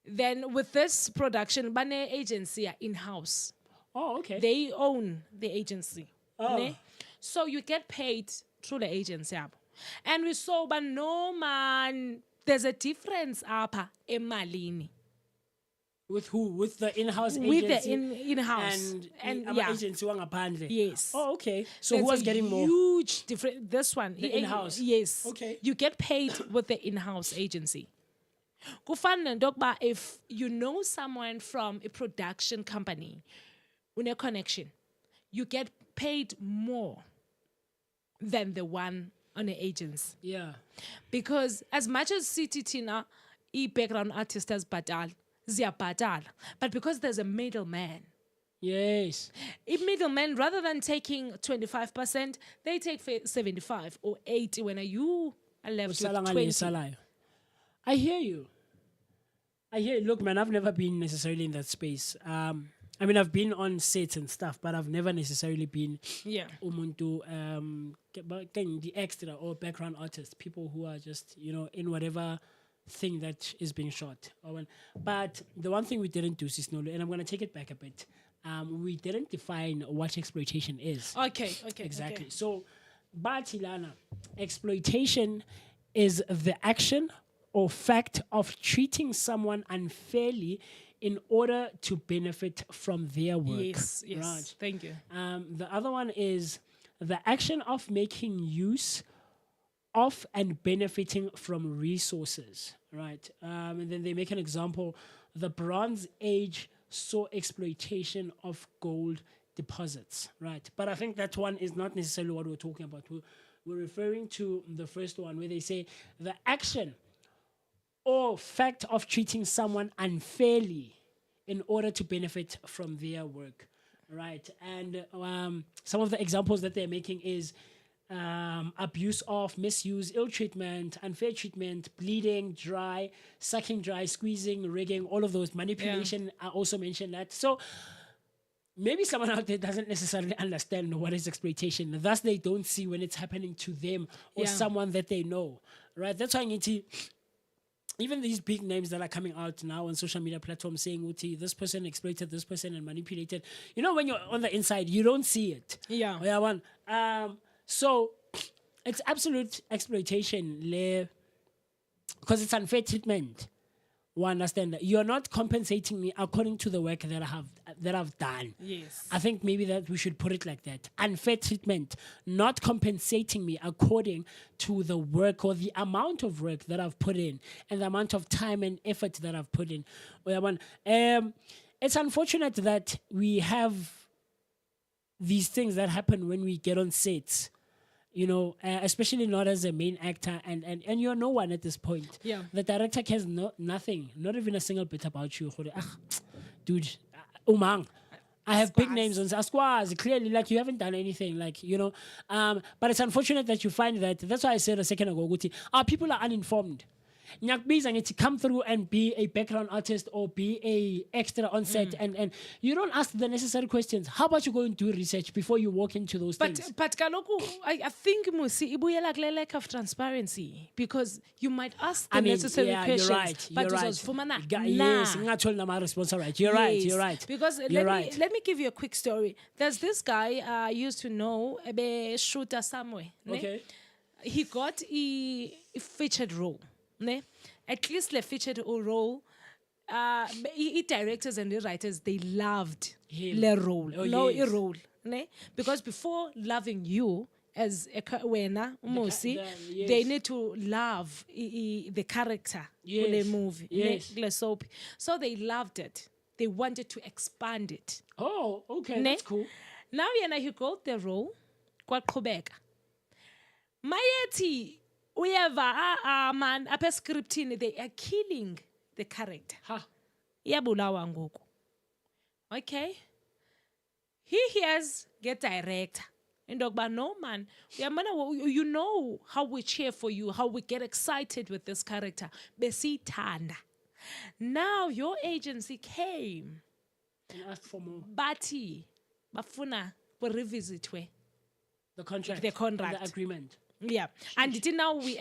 then with this production, Bane agency are in-house. Oh, okay. They own the agency. Oh. Ne? So you get paid through the agency. And we saw, but no man, there's a difference emalini. With who? With the in-house With the agency? in-house. And yeah. agency wangaphandle. Yes. Oh, okay. So There's who was a getting more? huge difference. This one. The in-house? Yes. Okay. You get paid with the in-house agency. Kufana ndokba, if you know someone from a production company, with a connection, you get paid more than the one on the agents. Yeah. Because as much as City Tina, background artist as batal, zia batal, but because there's a middleman, Yes. a middleman, rather than taking 25%, they take 75 or 80 when you are left with Usala ngale 20. isalayo. I hear you. Look, man, I've never been necessarily in that space. I mean, I've been on sets and stuff, but I've never necessarily been Yeah. umuntu, the extra or background artists, people who are just, in whatever thing that is being shot. But the one thing we didn't do, Sisnolo, and I'm going to take it back a bit, we didn't define what exploitation is. Okay. Exactly. Okay. So, Batilana, exploitation is the action or fact of treating someone unfairly in order to benefit from their work. Yes. Right. Thank you. The other one is the action of making use of and benefiting from resources, right? And then they make an example. The Bronze Age saw exploitation of gold deposits, right? But I think that one is not necessarily what we're talking about. We're referring to the first one where they say the action or fact of treating someone unfairly in order to benefit from their work, right? And some of the examples that they're making is abuse of, misuse, ill treatment, unfair treatment, bleeding, dry, sucking dry, squeezing, rigging, all of those. Manipulation, I also mentioned that. So maybe someone out there doesn't necessarily understand what is exploitation. Thus, they don't see when it's happening to them or someone that they know, right? That's why I need to... Even these big names that are coming out now on social media platforms saying, Uti, this person exploited this person and manipulated. When you're on the inside, you don't see it. Yeah. So it's absolute exploitation because it's unfair treatment. We understand that you're not compensating me according to the work that I've done. Yes. I think maybe that we should put it like that. Unfair treatment, not compensating me according to the work or the amount of work that I've put in and the amount of time and effort that I've put in. It's unfortunate that we have these things that happen when we get on sets. Especially not as a main actor, and you're no one at this point. Yeah. The director cares nothing, not even a single bit about you. Dude, I have big names on Squaz. Clearly, you haven't done anything, but it's unfortunate that you find that. That's why I said a second ago, our people are uninformed. Nyakbiza need to come through and be a background artist or be a extra on set, and you don't ask the necessary questions. How about you go and do research before you walk into those things? But kaloku, I think Mmusi ibuyela kule lack of transparency, because you might ask the necessary questions. You're right. But You're right. Yes, You're right. You're right. Because let me give you a quick story. There's this guy I used to know, a shooter somewhere. Okay. He got a featured role. Ne? At least the featured role, directors and the writers, they loved the role. Role. Ne? Because before loving you as a Mmusi, they need to love the character in the movie. Yes. Ne? Soap. So they loved it. They wanted to expand it. Oh, okay, Ne? that's cool. Now he got the role. Kwaqhubeka. Mayeti man, apha scriptini, they are killing the character. Iyabulawa ngoku. Okay. He hears get director. Indogba, no man. You know how we cheer for you, how we get excited with this character. Besithanda. Now your agency came. And asked for more. Bati, bafuna, we revisit we. The contract. The contract. And the agreement. Yeah, and now we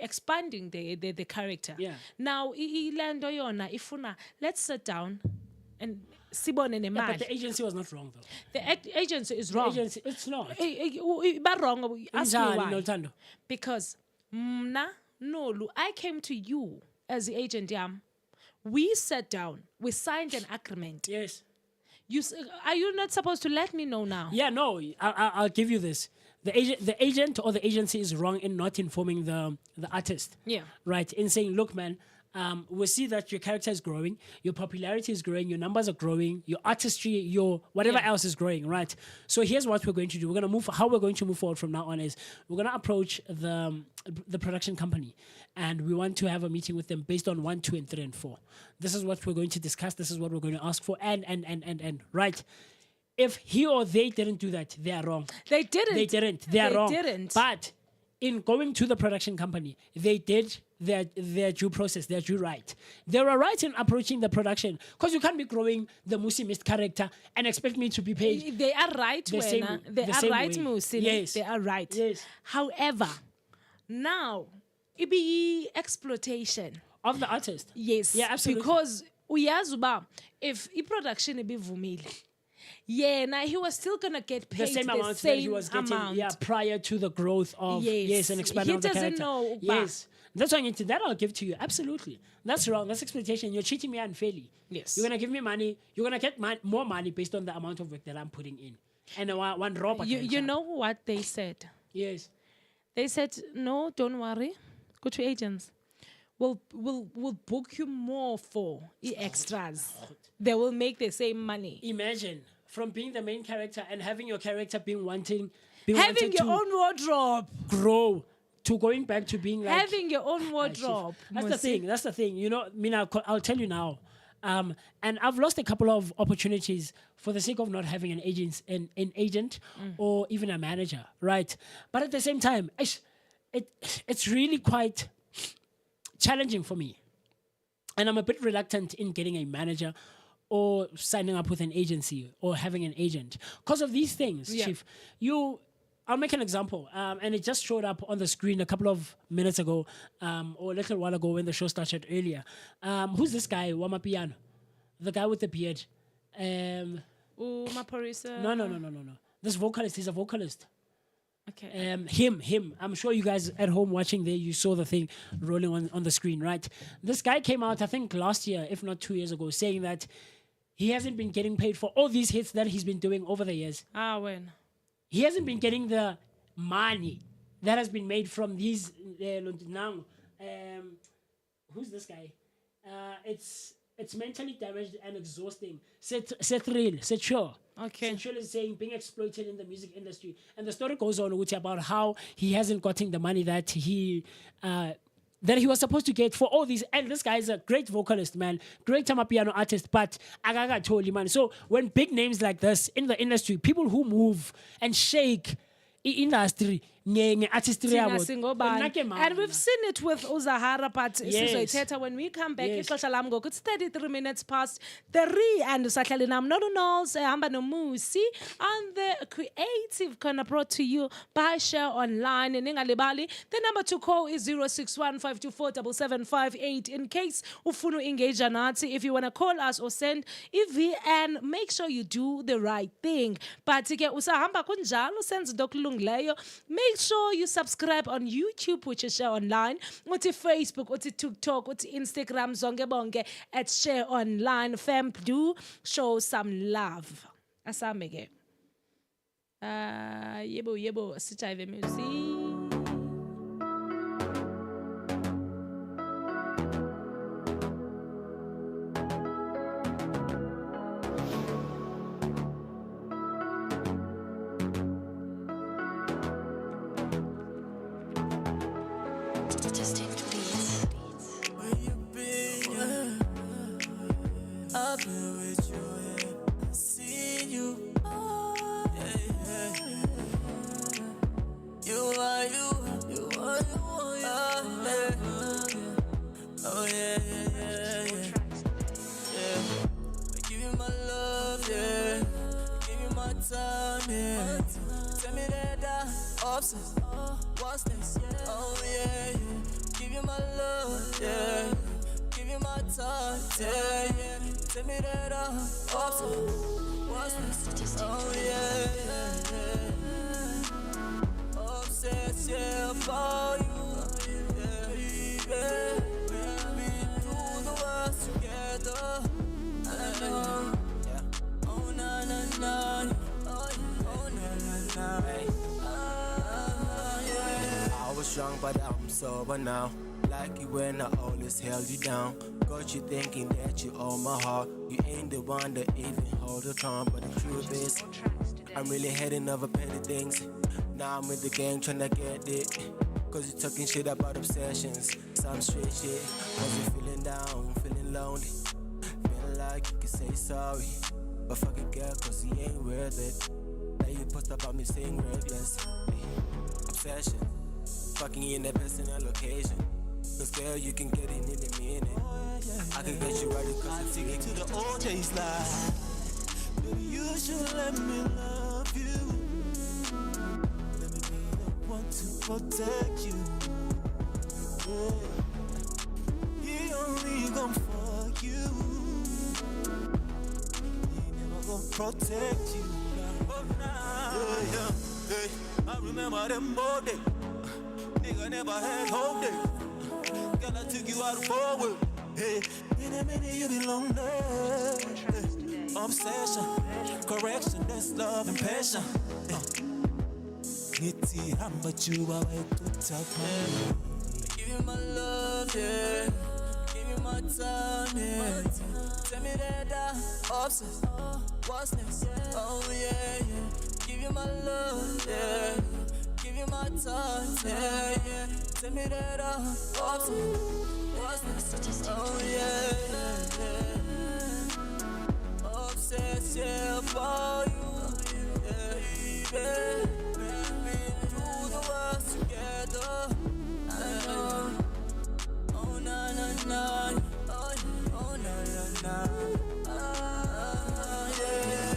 expanding the character. Yeah. Now ilando yona ifuna, let's sit down and sibone Yeah, nemali. but the agency was not wrong, though. The agency is wrong. Agency, it's not. But wrong. Ask me Unjani, why. Noluthando? Because mna Nolu, I came to you as the agent. We sat down. We signed an agreement. Yes. Are you not supposed to let me know now? Yeah, no, I'll give you this. The agent or the agency is wrong in not informing the artist. Yeah. Right, in saying, look, man, we see that your character is growing, your popularity is growing, your numbers are growing, your artistry, your whatever else is growing, right? So here's what we're going to do. How we're going to move forward from now on is we're going to approach the production company, and we want to have a meeting with them based on 1, 2, and 3, and 4. This is what we're going to discuss. This is what we're going to ask for, and right. If he or they didn't do that, they are wrong. They didn't. They are wrong. Didn't. But in going to the production company, they did their due process, their due right. They were right in approaching the production, because you can't be growing the Mmusi Mist character and expect me to be paid. They are right, The same- Wena. They the are same right, way. Mmusi. Yes. They are right. Yes. However, now it be exploitation. Of the artist. Yes. Yeah, absolutely. Because uyazi uba if i-production ibivumile, now he was still gonna get paid The same amount that he was getting prior to the growth of Yes. and expanding He of the doesn't character. know, Yes. That's why that I'll give to you. Absolutely. That's wrong. That's exploitation. You're cheating me unfairly. Yes. You're gonna give me money. You're gonna get more money based on the amount of work that I'm putting in. And one robot. You know what they said? Yes. They said, no, don't worry. Go to agents. We'll book you more for extras. They will make the same money. Imagine from being the main character and having your character being Having wanted your to own wardrobe. grow to going back to being like Having your own wardrobe. That's the thing. That's the thing. You know, Mina, I'll tell you now. And I've lost a couple of opportunities for the sake of not having an agent or even a manager, right? But at the same time, it's really quite challenging for me. And I'm a bit reluctant in getting a manager or signing up with an agency or having an agent. Because of these things, Yeah. Chief, I'll make an example. And it just showed up on the screen a couple of minutes ago or a little while ago when the show started earlier. Who's this guy, Wamapiano? The guy with the beard. Maporisa. No. This vocalist, he's a vocalist. Okay. Him. I'm sure you guys at home watching there, you saw the thing rolling on the screen, right? This guy came out, I think last year, if not 2 years ago, saying that he hasn't been getting paid for all these hits that he's been doing over the years. When? He hasn't been getting the money that has been made from these now. Who's this guy? It's mentally damaged and exhausting. Sure. Okay. Central is saying being exploited in the music industry, and the story goes on about how he hasn't gotten the money that he was supposed to get for all these. And this guy is a great vocalist, man, great piano artist, but agaga told man. So when big names like this in the industry, people who move and shake industry, artistry, Thina singobani. And we've seen it with Uzahara, but Yes. when we come back, Yes. it's 33 minutes past 3, and Sahlalinam Nodonals, Hamba Mmusi, and the creative kind of brought to you by Share Online in Ingalibali. The number to call is 0615247758 in case ufunu engage anati. If you want to call us or send EVN, make sure you do the right thing. But ke usahamba kunjalo senze dokulungileyo. Make sure you subscribe on YouTube, which is Share Online, uthi Facebook, uthi TikTok, uthi Instagram, zonke bonke at Share Online. Fam, do show some love. Asame ke. Yebo, sijive music. Distinct beats. Where you been? I've been with you, yeah. I seen you. Yeah. Obsessed, what's this? Oh yeah, yeah. Give you my love, yeah. Give you my time, yeah, yeah. Tell me that I'm obsessed. What's this? Oh yeah, yeah, yeah. Obsessed, yeah, about you, yeah, yeah. We'll be through the world together. Yeah. Oh na na na, oh na na na. Yeah. I was young, but I'm sober now. Like you when I always held you down. Got you thinking that you own my heart. You ain't the one that even hold the charm. But the truth is, I'm really heading over petty things. Now I'm with the gang tryna get it. Cause you talking shit about obsessions. Some straight shit. Cause you feeling down, feeling lonely. Feeling like you can say sorry. But fuck it, girl, cause he ain't worth it. Now you post about me saying reckless. Obsession. Fucking in that personal location. Cause girl, you can get it in a minute. I can get you right across the ticket to the old days life. Baby, you should let me love you. Let me be the one to protect you. Yeah. He only gon' fuck you. He never gon' protect you. Yeah, yeah. Hey, I remember them old days. Nigga never had hope day. Girl, I took you out forward. Hey, in a minute you be lonely. Hey, obsession, correction, that's love and passion. Nitty, how much you are to talk. Give you my love, yeah. Give you my time, yeah. Tell me that I'm obsessed. What's next? Oh yeah, yeah. Give you my love, yeah. Give you my time, yeah, yeah. Tell me that I'm obsessed. What's next? Oh yeah, yeah, yeah. Obsessed, yeah, about you, yeah, yeah. We've through the world together. Oh na na na, oh na na na, yeah.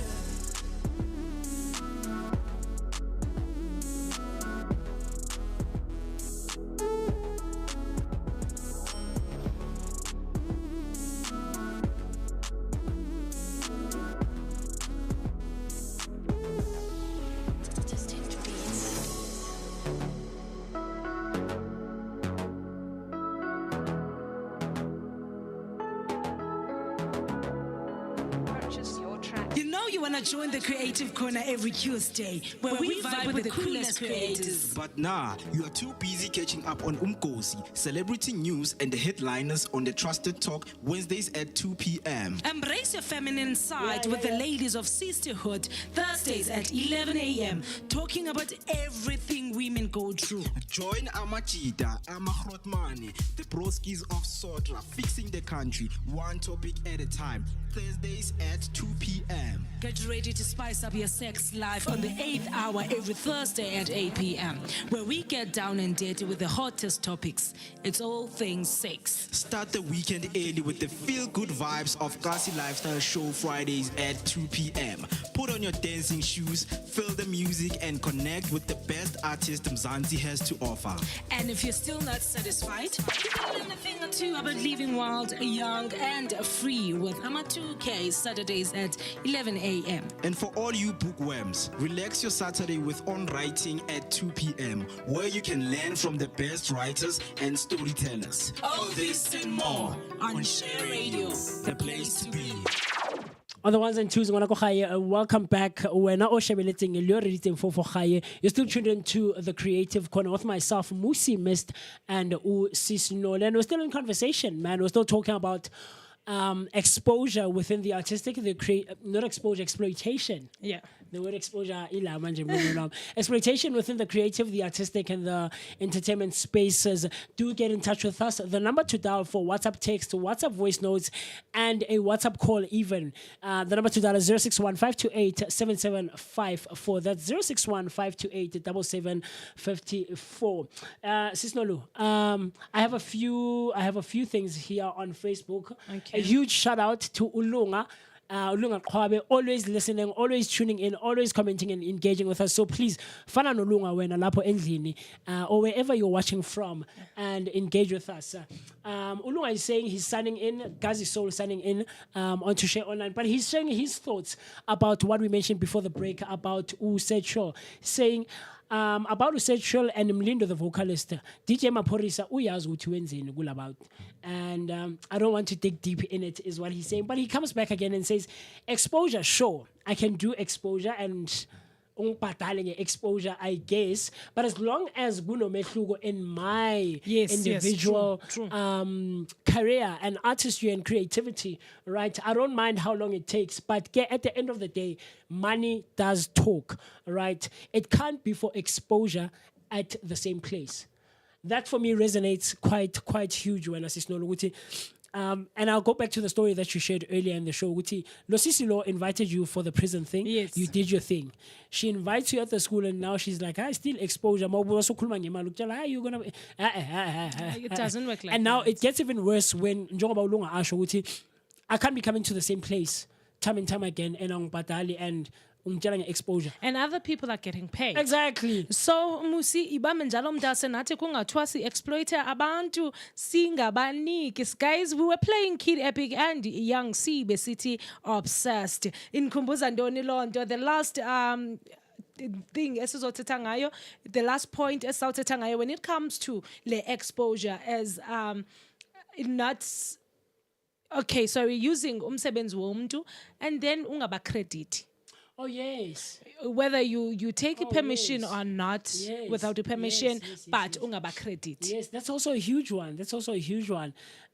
You know you want to join the Creative Corner every Tuesday, where we vibe with the coolest creators. But nah, you are too busy catching up on Umkosi, celebrity news, and the headliners on the Trusted Talk Wednesdays at 2 p.m. Embrace your feminine side with the ladies of Sisterhood, Thursdays at 11 a.m., talking about everything women go through. Join Amachita, Amahrotmani, the broskis of Sotra, fixing the country, one topic at a time. Thursdays at 2 p.m. Get ready to spice up your sex life on the 8th hour every Thursday at 8 p.m., where we get down and dirty with the hottest topics. It's all things sex. Start the weekend early with the feel-good vibes of Cosy Lifestyle Show Fridays at 2 p.m. Put on your dancing shoes, feel the music, and connect with the best artist Mzansi has to offer. And if you're still not satisfied, you can learn a thing or two about living wild, young, and free with Ama2K Saturdays at 11 a.m. And for all you bookworms, relax your Saturday with On Writing at 2 p.m., where you can learn from the best writers and storytellers. All this and more on Share Radio, the place to be. On the ones and twos, welcome back. We're not all shebeletseng, you're reading for Gaye. You're still tuned into the Creative Corner with myself, Mmusi Mist, and Mmusi Shole. And we're still in conversation, man. We're still talking about exposure within the artistic, not exposure, exploitation. Yeah. The word exposure, exploitation within the creative, the artistic, and the entertainment spaces. Do get in touch with us. The number to dial for WhatsApp text, WhatsApp voice notes, and a WhatsApp call even. The number to dial is 061-528-7754. That's 061-528-7754. Sis Nolu, I have a few things here on Facebook. Okay. A huge shout out to Ulunga. Ulunga Qhabe, always listening, always tuning in, always commenting and engaging with us. So please, fana nolunga wena lapho endlini, or wherever you're watching from, and engage with us. Ulunga is saying he's signing in, Gazi Soul signing in onto Share Online, but he's sharing his thoughts about what we mentioned before the break about Mmusi Shole, saying about Mmusi Shole and Mlindo the vocalist, DJ Maphorisa uyazi ukuthi wenzeni kulabantu. And I don't want to dig deep in it, is what he's saying. But he comes back again and says, exposure, sure, I can do exposure and exposure, I guess. But as long as kunomehluko in my individual career and artistry and creativity, right? I don't mind how long it takes. But at the end of the day, money does talk, right? It can't be for exposure at the same place. That for me resonates quite huge when I see Snow Luguti. And I'll go back to the story that you shared earlier in the show. Guti, Losisilo invited you for the prison thing. Yes. You did your thing. She invites you at the school, and now she's like, I still exposure. You're gonna. It doesn't work like and now that. it gets even worse when Njongoba Ulunga Asho Guti, I can't be coming to the same place time and time again, and on Batali and exposure. And other people are getting paid. Exactly. So Mmusi ibambe njalo mdase nathi kungathiwa si exploiter abantu singabaniki. Guys, we were playing Kid Epic and Young C besithi obsessed. Inkhumbuza ntoni lonto? The last thing esizothetha ngayo, the last point esizothetha ngayo when it comes to le exposure as not okay, so we're using umsebenzi womuntu and then ungaba credit. Oh yes. Whether you take permission yes. or not, Yes. without the permission, Yes, but yes. ungaba credit. Yes, that's also a huge one.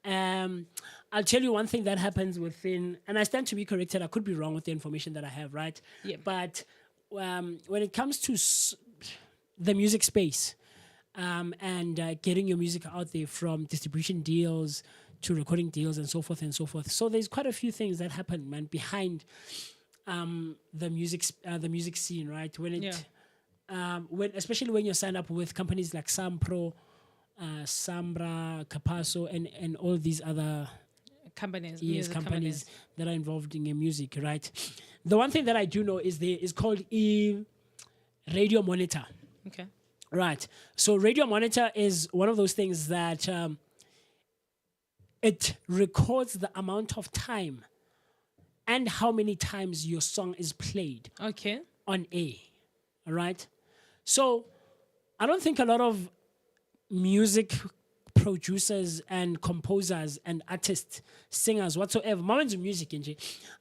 I'll tell you one thing that happens within, and I stand to be corrected. I could be wrong with the information that I have, right? Yeah. But when it comes to the music space and getting your music out there, from distribution deals to recording deals and so forth and so forth. So there's quite a few things that happen, man, behind the music scene, right? When it especially when you sign up with companies like Sampro, Sambra, Capasso, and all these other Companies, companies that are involved in your music, right? The one thing that I do know is called radio monitor. Okay. Right. So radio monitor is one of those things that it records the amount of time and how many times your song is played Okay. on air. All right. So I don't think a lot of music producers and composers and artists, singers, whatsoever, moments of music,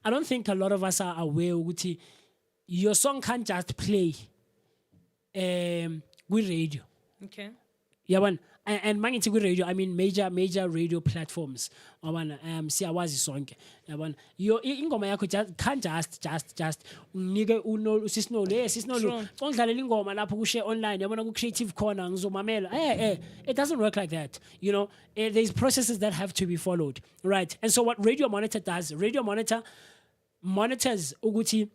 I don't think a lot of us are aware ukuthi your song can't just play with radio. Okay. Yeah, one. And mangithi radio, I mean major radio platforms. Siyawazi sonke. Yabona. Your ingoma yakho can't just unike usisnolo sisnolo. Ongidlalela ingoma lapho ku Share Online, yabona ku Creative Corner ngizomamela. It doesn't work like that. You know, there's processes that have to be followed, right? And so what Radio Monitor does, Radio Monitor monitors ukuthi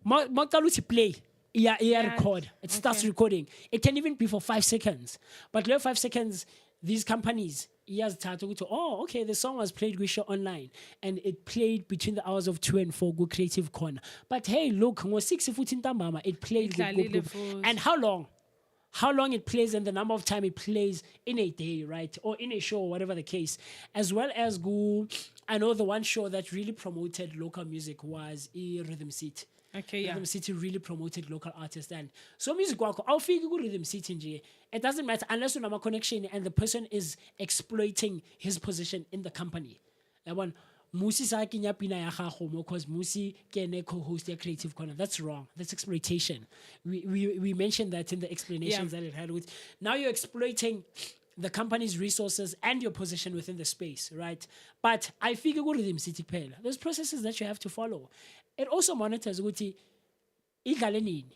maqala uthi play. Record. It starts recording. It can even be for 5 seconds. But left 5 seconds, these companies, okay, the song was played with Share Online. And it played between the hours of 2 and 4, go Creative Corner. But hey, look, it played. And how long? How long it plays and the number of time it plays in a day, right? Or in a show, whatever the case. As well as I know the one show that really promoted local music was Rhythm City. Okay, yeah. Rhythm City really promoted local artists, and so music wako awufiki ku Rhythm City nje. It doesn't matter unless you have a connection and the person is exploiting his position in the company. Yabona, Mmusi sa kenya pina ya gago mo cause Mmusi ke ne co-host ya Creative Corner. That's wrong. That's exploitation. We mentioned that in the explanations that it had with. Now you're exploiting the company's resources and your position within the space, right? But I figure go Rhythm City phela. There's processes that you have to follow. It also monitors ukuthi idlale nini.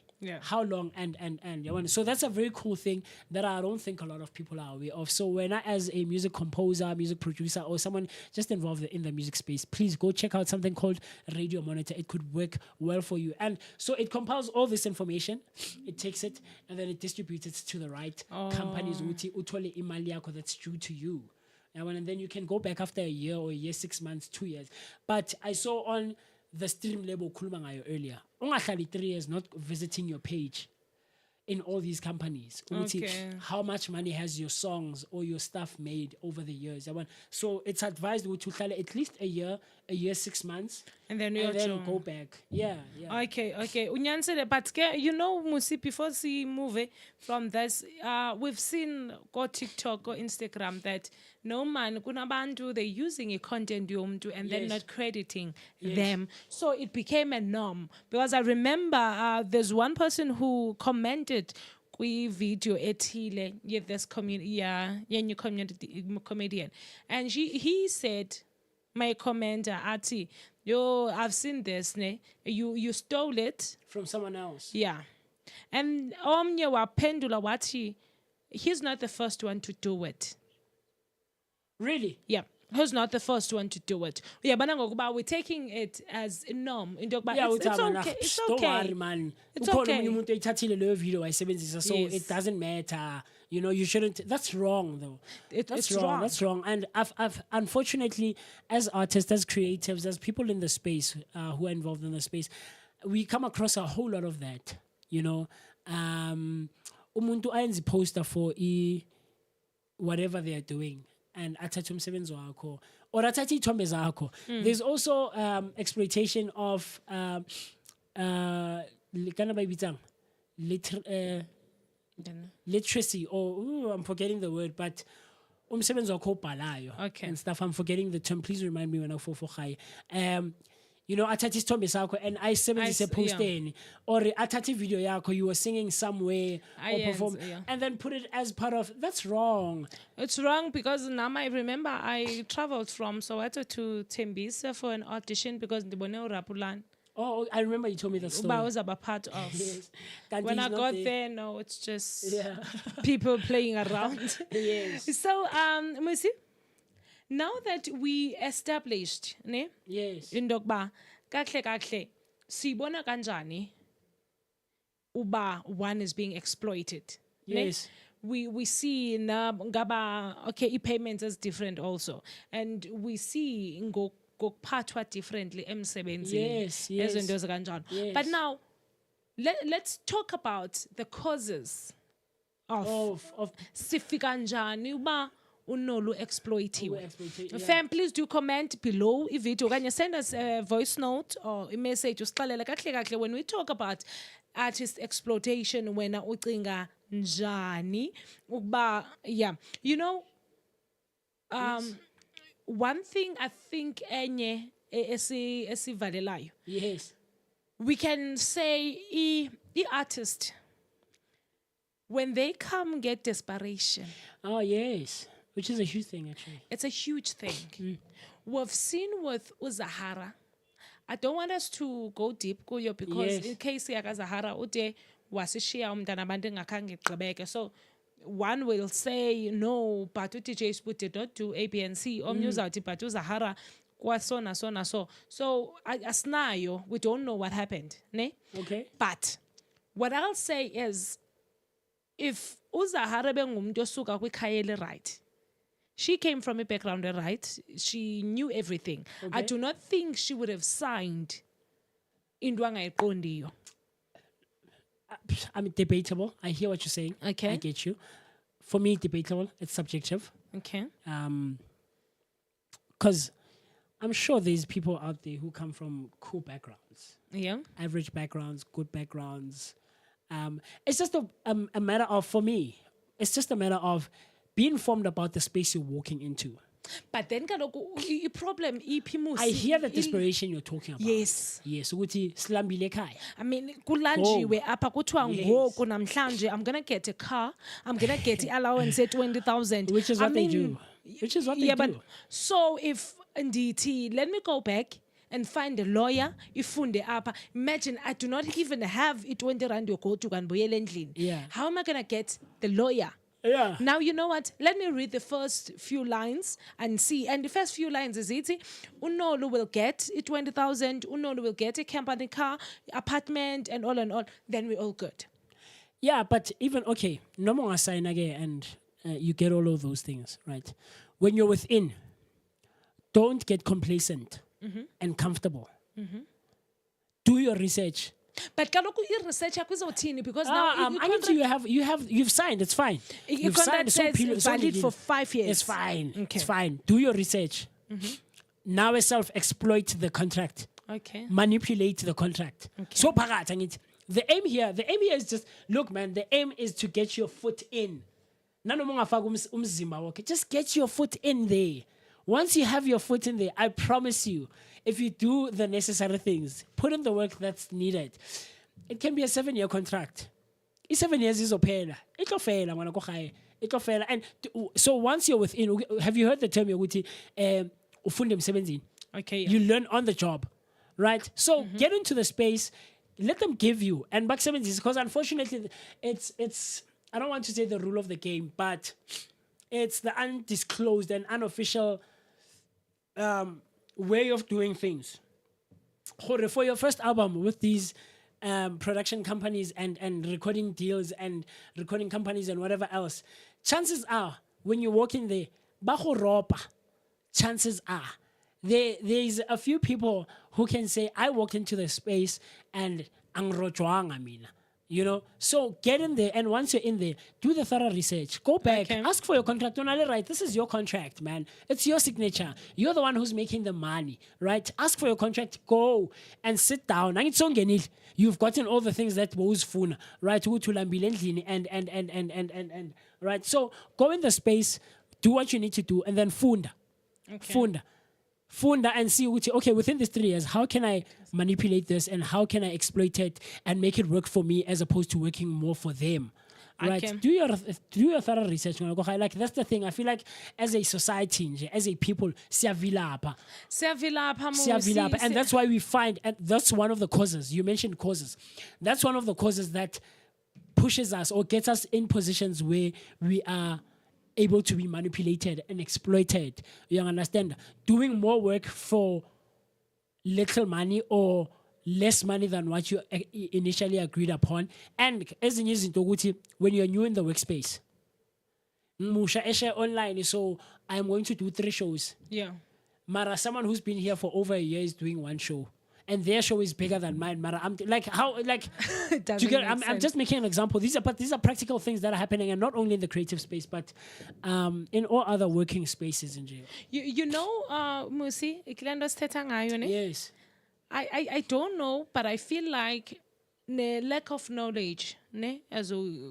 How long and so that's a very cool thing that I don't think a lot of people are aware of. So when I, as a music composer, music producer, or someone just involved in the music space, please go check out something called Radio Monitor. It could work well for you. And so it compiles all this information, it takes it, and then it distributes it to the right companies uthole imali yakho that's due to you. And then you can go back after a year or 6 months, 2 years. But I saw on the stream label khuluma ngayo earlier. Ungahlali 3 years not visiting your page in all these companies. Ukuthi Okay. how much money has your songs or your stuff made over the years? So it's advised to uhlale at least a year, 6 months, And then go back. Yeah. Okay. Unyanisile, but you know, Mmusi, before we move from this, we've seen go TikTok or Instagram that no man, kunabantu, they're using a content yomntu and then Yes. not crediting them. So it became a norm. Because I remember there's one person who commented video ethile, this new comedian. And he said, my commenter, Ati, yo, I've seen this, ne? You stole it. From someone else. Yeah. And omnye wa pendula wati, he's not the first one to do it. Really? Yeah. Who's not the first one to do it? Yeah, but we're taking it as a norm. It's okay. It's Don't worry, okay. man. It's Ukhona okay. omunye umuntu oyithathile leyo video wayisebenzisa, so Yes. it doesn't matter. You know, you shouldn't. That's wrong, though. It's wrong. That's wrong. And I've unfortunately, as artists, as creatives, as people in the space who are involved in the space, we come across a whole lot of that. You know, umuntu ayenza poster for whatever they are doing, and athathe umsebenzi wakho or athathe ithombe zakho. There's also exploitation of kana bayibitsang literacy, or I'm forgetting the word, but umsebenzi wakho obhalayo Okay. and stuff. I'm forgetting the term. Please remind me when I fall for high. You know, athathe isithombe sakho and ayisebenzise posteni, or athathe video yakho, you were singing somewhere or Ayenze, perform, yeah. and then put it as part of. That's wrong. It's wrong because now I remember I traveled from Soweto to Tembisa for an audition because ndibone uRapulan. Oh, I remember you told me that Uba story. was about part of. Yes. Kanti When he's I not got there, no, it's just Yeah. people playing around. Yes. So, Mmusi, now that we established, ne, Yes. indokba, kahle, sibona kanjani, uba one is being exploited. ne? Yes. We see na ngaba okay, payments is different also, and we see ngokuphathwa differently emsebenzini. Yes, yes. Ezinto ezikanjalo. Yes. But now let's talk about the causes of sifika njani uba unolu exploitiwe. Exploited, yeah. Fam, please do comment below if video. Can you send us a voice note or a message? Kahle when we talk about artist exploitation, when ucinga njani uba, yeah, you know, one thing I think enye esivalelayo, Yes. we can say the artist, when they come get desperation, Oh, yes. Which is a huge thing, actually. it's a huge thing. We've seen with Uzahara. I don't want us to go deep kuyo because Yes. in case Zahara ude wasishia umntana abantu ngakhange gqibeke. So one will say no, but DJ Spoot did not do A, B, and C. Or uzawuthi but Zahara kwasona so. So asnayo, we don't know what happened, ne? Okay. But what I'll say is, if Uzahara bengumuntu osuka kwikhaya right, she came from a background right, she knew everything. I do not think she would have signed into angayiqondiyo. I mean, debatable. I hear what you're saying. Okay. I get you. For me, debatable. It's subjective. Okay. Because I'm sure there's people out there who come from cool backgrounds, Yeah. average backgrounds, good backgrounds. It's just a matter of, for me, it's just a matter of being informed about the space you're walking into. But then kaloku problem Mmusi. I hear the desperation you're talking about. Yes. Yes. Ukuthi silambile ekhaya. I mean, kulanjiwe apha kuthiwa Yes. ngoku namhlanje I'm gonna get a car, I'm gonna get allowance at 20,000. Which is what they do. Which is what they yeah, do. but so if nditi, let me go back and find a lawyer, ifunde apha. Imagine I do not even have 20 rand yogodu kanibuyele endlini. Yeah. How am I gonna get the lawyer? Yeah. Now, you know what? Let me read the first few lines and see. And the first few lines is it. Unolu will get 20,000. Unolu will get a company car, apartment, and all. Then we're all good. Yeah, but even, okay, no more sign again, and you get all of those things, right? When you're within, don't get complacent and comfortable. do your research. But kaloku i-research yakho izothini because now I need to, you've signed, it's fine. You've contract signed, says valid for 5 years. It's fine, Okay. it's fine. Do your research. Now self-exploit the contract. Okay. Manipulate the contract. So phakathi angithi, the aim here is just, look man, the aim is to get your foot in. Nanoma ungafaka umzimba wakhe, just get your foot in there. Once you have your foot in there, I promise you, if you do the necessary things, put in the work that's needed, it can be a 7-year contract. In 7 years izophela. Itofela ngwana ko gae. Itofela. And so once you're within, have you heard the term yokuthi ufunde emsebenzini? Okay. Yeah. You learn on the job, right? So get into the space, let them give you. And back 70s, because unfortunately, it's I don't want to say the rule of the game, but it's the undisclosed and unofficial way of doing things. For your first album with these production companies and recording deals and recording companies and whatever else, chances are when you walk in there, bago ropa, chances are there's a few people who can say, I walked into the space and angrojwanga mina. You know, so get in there, and once you're in there, do the thorough research. Go back, ask for your contract. Right, this is your contract, man. It's your signature. You're the one who's making the money, right? Ask for your contract. Go and sit down. You've gotten all the things that was fun, right? And right. So go in the space, do what you need to do, and then funda. Funda and see, okay, within these 3 years, how can I manipulate this and how can I exploit it and make it work for me as opposed to working more for them? Right? Okay. Do your thorough research. Like that's the thing. I feel like as a society, as a people, siyavilapha. And that's why we find, and that's one of the causes. You mentioned causes. That's one of the causes that pushes us or gets us in positions where we are able to be manipulated and exploited. You understand? Doing more work for little money or less money than what you initially agreed upon. And as in when you're new in the workspace, Musha eshe online, so I'm going to do 3 shows. Yeah. Mara, someone who's been here for over a year is doing 1 show. And their show is bigger than mine. Mara, I'm like, how, like, I'm just making an example. These are practical things that are happening, and not only in the creative space, but in all other working spaces in jail. You know, Mmusi, Yes. I don't know, but I feel like the lack of knowledge, ne, Absolutely.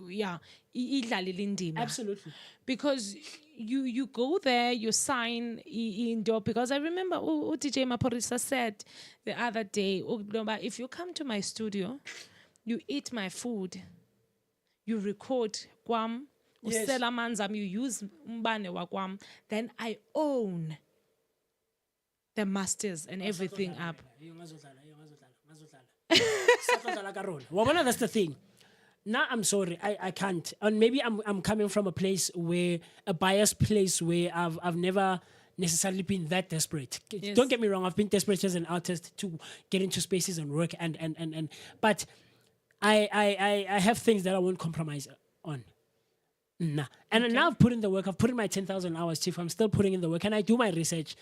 because you go there, you sign indoor. Because I remember DJ Maporisa said the other day, if you come to my studio, you eat my food, you record kwam, Yes. usela manzam, you use mbane wa kwam, then I own the masters and everything up. Well, that's the thing. Now I'm sorry, I can't. And maybe I'm coming from a place where a biased place where I've never necessarily been that desperate. Yes. Don't get me wrong, I've been desperate as an artist to get into spaces and work and but I have things that I won't compromise on. Nah. And now I've put in the work, I've put in my 10,000 hours, Chief. I'm still putting in the work and I do my research.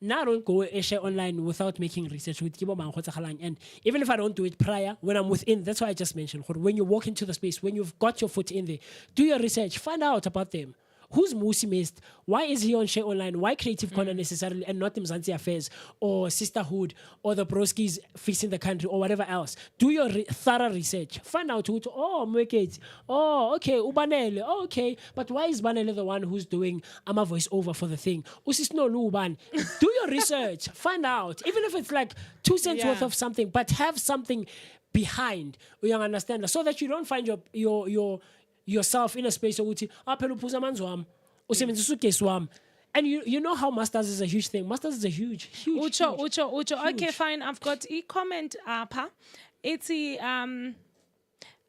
Now I don't go share online without making research with Kibo Bangkotakalang. And even if I don't do it prior, when I'm within, that's why I just mentioned, when you walk into the space, when you've got your foot in there, do your research, find out about them. Who's Mmusi Mist? Why is he on Share Online? Why Creative Corner necessarily and not Mzansi Affairs or Sisterhood or the Broskis Fixing the Country or whatever else? Do your thorough research. Find out who to, Mweketi. Okay, Ubanele. Okay, but why is Banele the one who's doing Ama voiceover for the thing? Usisnolu Uban. Do your research. Find out. Even if it's like 2 cents worth of something, but have something behind. You understand? So that you don't find yourself in a space of and you know how masters is a huge thing. Masters is a huge. Ucho. Okay, fine. I've got a comment up. It's the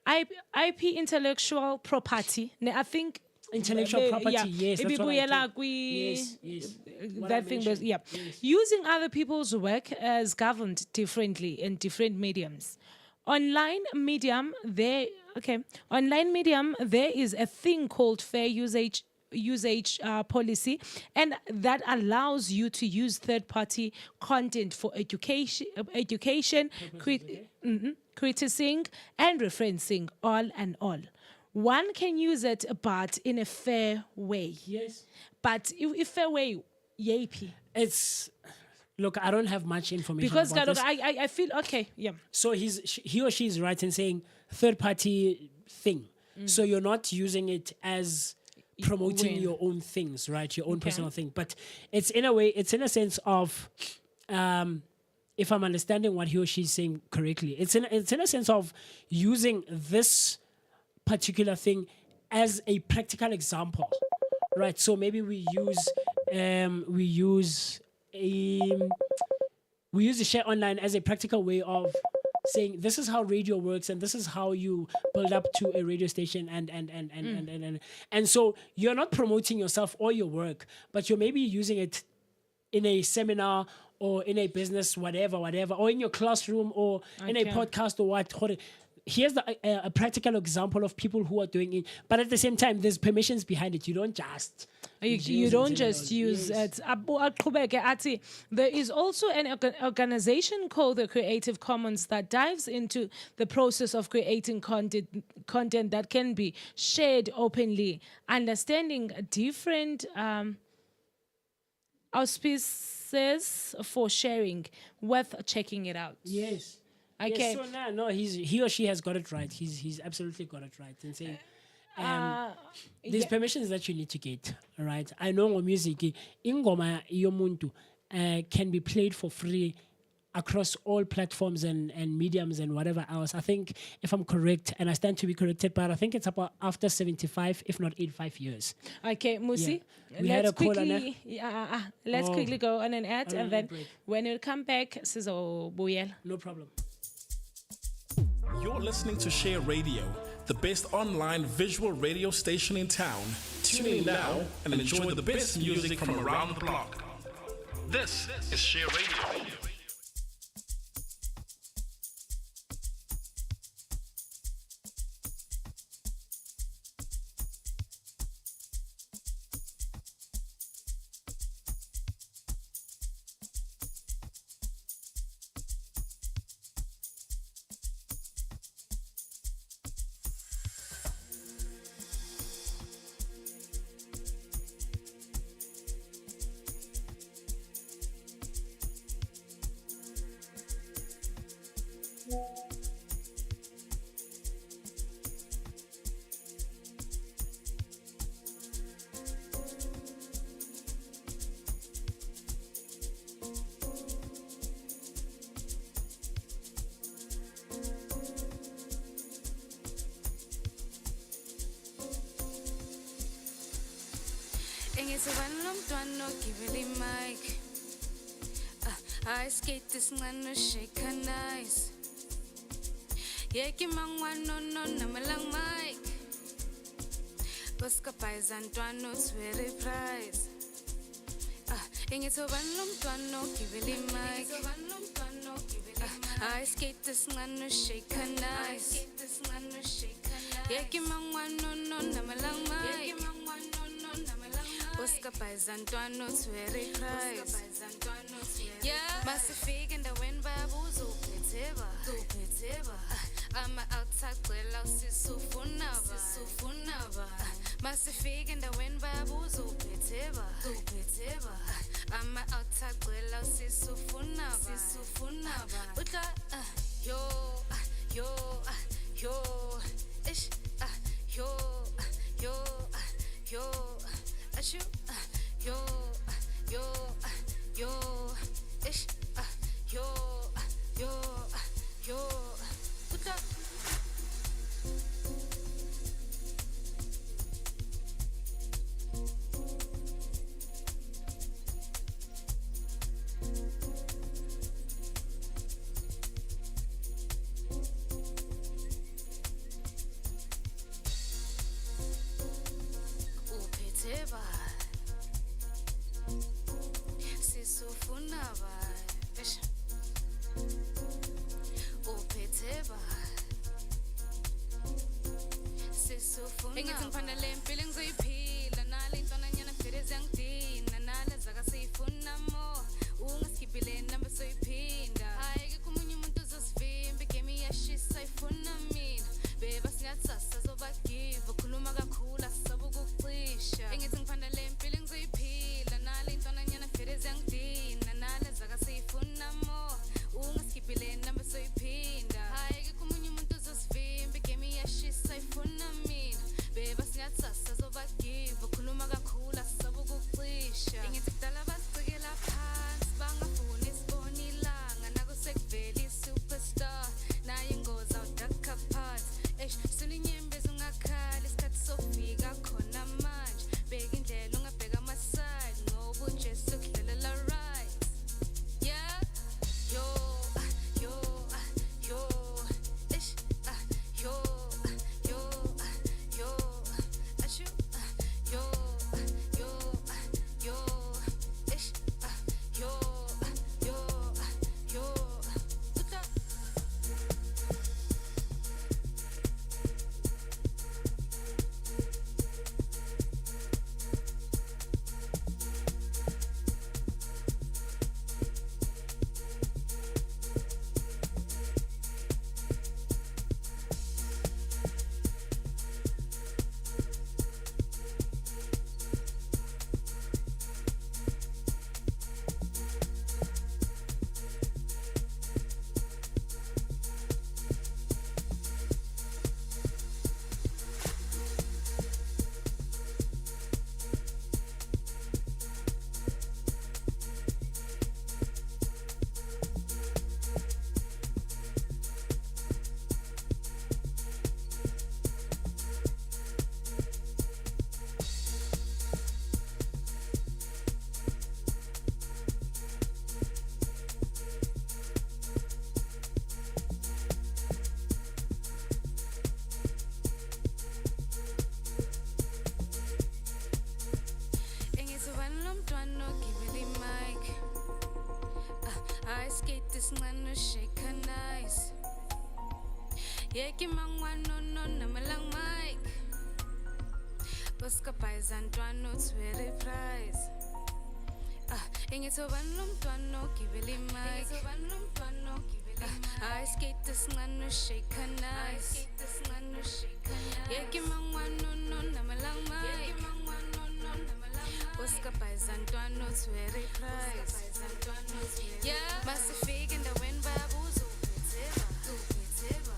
IP intellectual property. I think intellectual property. Yes, that's what I do. Yes. That thing was Yes. Using other people's work as governed differently in different mediums. Online medium, there is a thing called fair usage usage policy, and that allows you to use third-party content for education, criticising, and referencing, all and all. One can use it, but in a fair way. Yes. But if fair way, yapi. It's look, I don't have much information Because about this. I feel okay, yeah. So he or she is right in saying third party thing. So you're not using it as promoting When? your own things, right? Your own Okay. personal thing. But it's in a way, it's in a sense of, if I'm understanding what he or she is saying correctly, it's in a sense of using this particular thing as a practical example, right? So maybe we use the share online as a practical way of saying this is how radio works and this is how you build up to a radio station and so you're not promoting yourself or your work, but you're maybe using it in a seminar or in a business, whatever, or in your classroom or in a Okay. podcast or what. Here's a practical example of people who are doing it, but at the same time, there's permissions behind it. You don't just You don't just use it. Aqhubeke athi, there is also an organization called the Creative Commons that dives into the process of creating content that can be shared openly, understanding different auspices for sharing, worth checking it out. Yes. Okay. Yes, so no, he or she has got it right. He's absolutely got it right in saying there's permissions that you need to get. All right. I know music, ingoma yomuntu can be played for free across all platforms and mediums and whatever else. I think, if I'm correct, and I stand to be corrected, but I think it's about after 75, if not 85 years. Okay, Mmusi, Yeah. We had a caller let's Oh. quickly go on an ad, On and an then ad break. when we come back, sizobuyela. No problem. You're listening to Share Radio, the best online visual radio station in town. Tune in now and enjoy the best music from around the block. This is Share Radio. Engithi wena lo mntwana ogibela imic. I skate isincane shake nice. Yeki mangwana no namalang mic. Boskapaiza ntwana uthi very price. Engithi wena lo mntwana ogibela imic. I skate isincane shake nice. Yeki mangwana no namalang mic. Uskapaiza ntwana uthi very price. Yeah, masifika endaweni bayabuza uphetheba. Ama outside kwela usisufuna ba. Masifika endaweni bayabuza uphetheba. Ama outside kwela usisufuna ba. Utla yo ish yo ashu yo ish yo utla uphetheba sisufuna ba ish uphetheba sisufuna engithi ngifana le mpilo engizoyiphila nale isincane shake nice. Yeki mangwano no namalang mic. Boska paisan twano it's very price. Ingithoba nomntwana gibele mic. I skate this ngano shake nice. Yeki mangwano no namalang mic. Boska paisan twano it's very price. Yeah, masifika endaweni bayabuza uphetheba.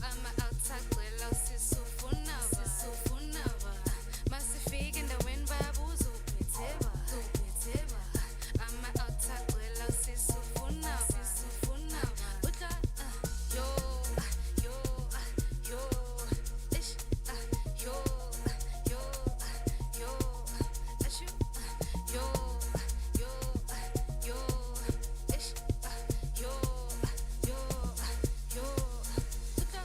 Ama outside kwela sisufunaba. Masifika endaweni bayabuza uphetheba. Ama outside kwela sisufunaba. Uta yo ish yo ashu yo ish yo uta.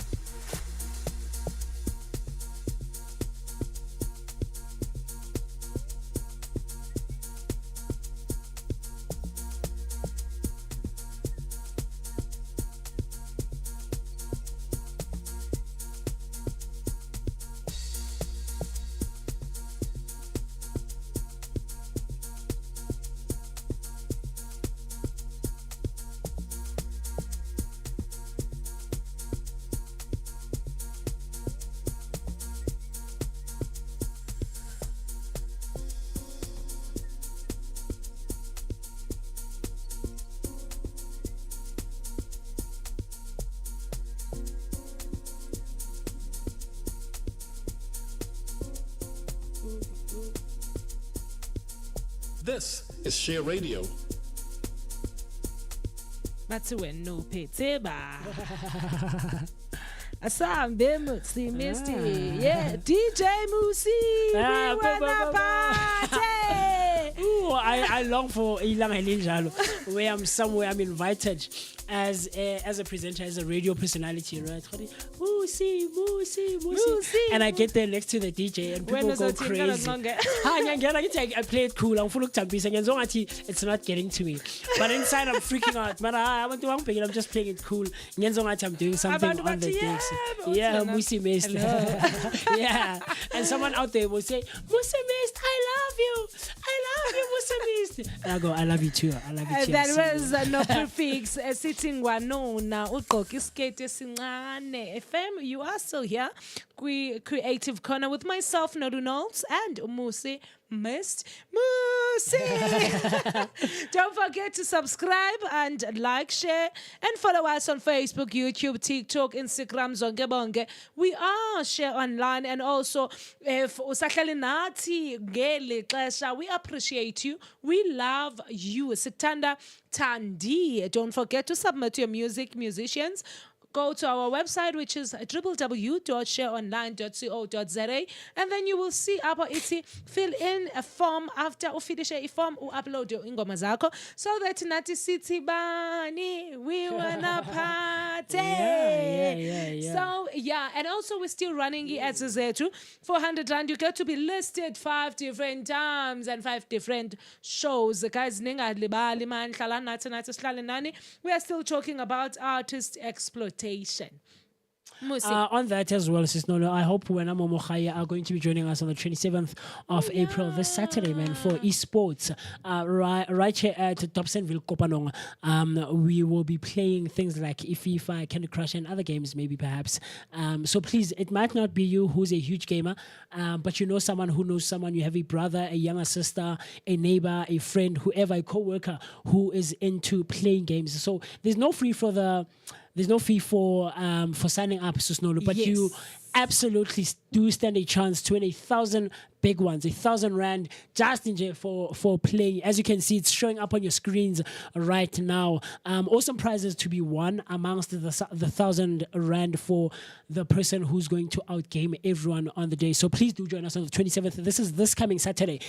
This is Share Radio. Bathi wena no phetheba. Asambe Mmusi Misty. Yeah, DJ Mmusi. Ooh, I long for ilang elinjalo where I'm somewhere I'm invited as a presenter, as a radio personality, right? Mmusi. And I get there next to the DJ and people go crazy. I play it cool. I'm full of tampis and it's not getting to me. But inside I'm freaking out. But I'm just playing it cool. I'm doing something on the things. Yeah, Mmusi Mist. Yeah. And someone out there will say, Mmusi Mist, I love you, Mmusi Mist. And I go, I love you too. That was no prefix sitting wanona uqoka skate esincane FM. You are still here. Creative Corner with myself, Noluthando and Mmusi Mist. Mmusi! Don't forget to subscribe and like, share, and follow us on Facebook, YouTube, TikTok, Instagram, zonke bonke. We are Share Online, and also if usahleli nathi ngeli xesha, we appreciate you. We love you. Sithanda Thandi. Don't forget to submit your musicians. Go to our website, which is www.shareonline.co.za, and then you will see our iti fill in a form. After you finish a form, you upload your ingoma zako so that nati city bani we wanna party. Yeah. So yeah, and also we're still running it as a 400 rand. You get to be listed 5 different times and 5 different shows. Guys, we are still talking about artist exploitation. On that as well, Sis Nolo, I hope when Momokhaya are going to be joining us on the 27th of April, this Saturday, man, for esports. Right here at Dobsonville Kopanong, we will be playing things like FIFA, Candy Crush, and other games, maybe perhaps. So please, it might not be you who's a huge gamer, but you know someone who knows someone. You have a brother, a younger sister, a neighbor, a friend, whoever, a co-worker who is into playing games. So there's no fee for signing up, Susnolo, but you absolutely do stand a chance to win 1,000 big ones, 1,000 rand just in jail for playing. As you can see, it's showing up on your screens right now. Awesome prizes to be won amongst the 1,000 rand for the person who's going to outgame everyone on the day. So please do join us on the 27th. This is this coming Saturday,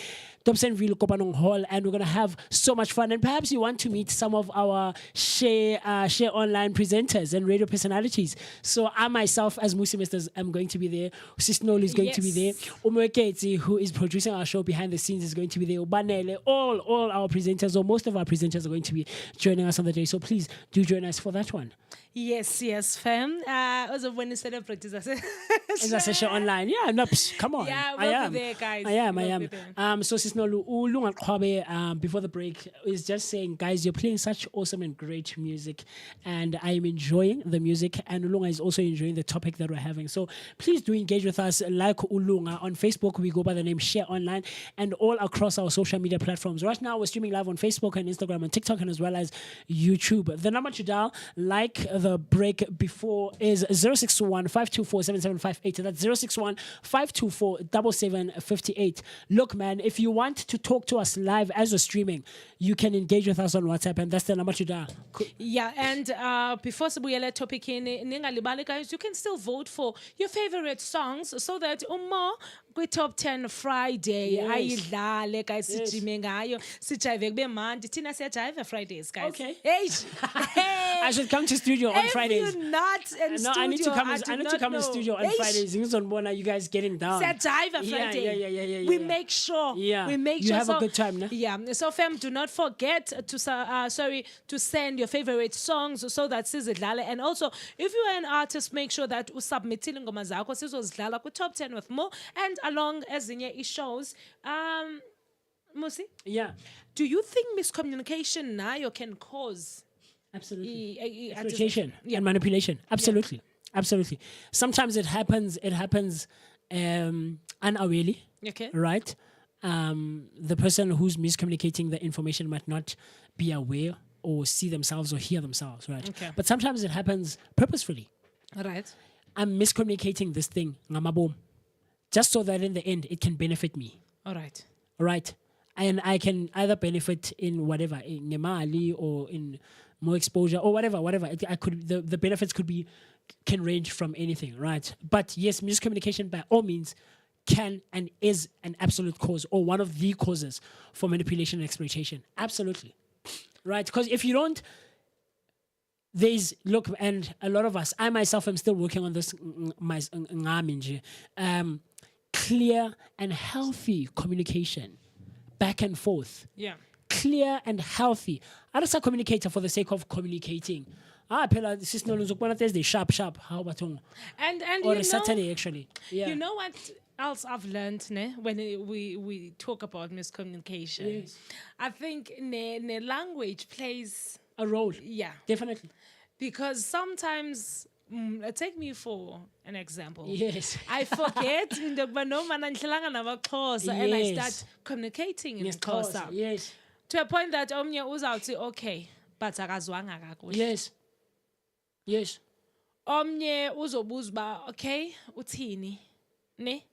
Dobsonville Kopanong Hall, and we're gonna have so much fun. And perhaps you want to meet some of our Share Online presenters and radio personalities. So I myself, as Mmusi Misters, am going going to be there. Sis Noli is going to be there. Umweketsi, who is producing our show behind the scenes, is going to be there. Ubanele, all our presenters, or most of our presenters, are going to be joining us on the day. So please do join us for that one. Yes, fam. Also when you said a practice, Is a session online? Yeah, no, come on. Yeah, I we'll am. be there, guys. I am. We'll be there. So Sis Nolu, Ulunga Kwabe, before the break, is just saying, guys, you're playing such awesome and great music, and I am enjoying the music, and Ulunga is also enjoying the topic that we're having. So please do engage with us like Ulunga. On Facebook, we go by the name Share Online, and all across our social media platforms. Right now, we're streaming live on Facebook and Instagram and TikTok, and as well as YouTube. The number to dial, like the break before, is 061 524 7758. That's 061 524 7758. Look, man, if you want to talk to us live as we're streaming, you can engage with us on WhatsApp, and that's the number to dial. Yeah, and before Sabuyele topic in Ningalibali, guys, you can still vote for your favorite songs so that Top 10 Friday ayidlale guys sijime ngayo sijive kube mandi thina siyajive Fridays guys. Okay. Hey. I should come to studio on Fridays. If you're not in studio, I need to come. I need to come to studio on Fridays. You guys getting down. Siyajive Friday. We make sure. Yeah. We make you sure. have a good time, no? Yeah. So fam, do not forget to send your favorite songs so that sizidlale. And also, if you are an artist, make sure that usubmitile ngoma zakho sizozidlala ku Top 10 with more, and along as in your shows. Mmusi? Yeah. Do you think miscommunication now can cause absolutely exploitation and manipulation? Absolutely. Absolutely. Sometimes it happens unawarely. Okay. Right? The person who's miscommunicating the information might not be aware or see themselves or hear themselves, right? Okay. But sometimes it happens purposefully. Right. I'm miscommunicating this thing, ngamabom, just so that in the end it can benefit me. All right. Right. And I can either benefit in whatever, in nemali or in more exposure or whatever. I could the benefits can range from anything, right? But yes, miscommunication by all means can and is an absolute cause or one of the causes for manipulation and exploitation. Absolutely. Right? Because if you don't, look, and a lot of us, I myself am still working on this, clear and healthy communication back and forth. Yeah. Clear and healthy. I don't say communicator for the sake of communicating. Phela sis Noluthando Thursday sharp. How about and or you Saturday actually. Yeah. You know what else I've learned when we talk about miscommunication? Yes. I think the language plays a role. Yeah. Definitely. Because sometimes take me for an example. Yes. I forget and I start communicating in Xhosa. Yes. To a point that omnye uzawuthi okay, but akazwanga kakuhle. Yes. Yes. Omnye uzobuza ba okay, uthini? Ne?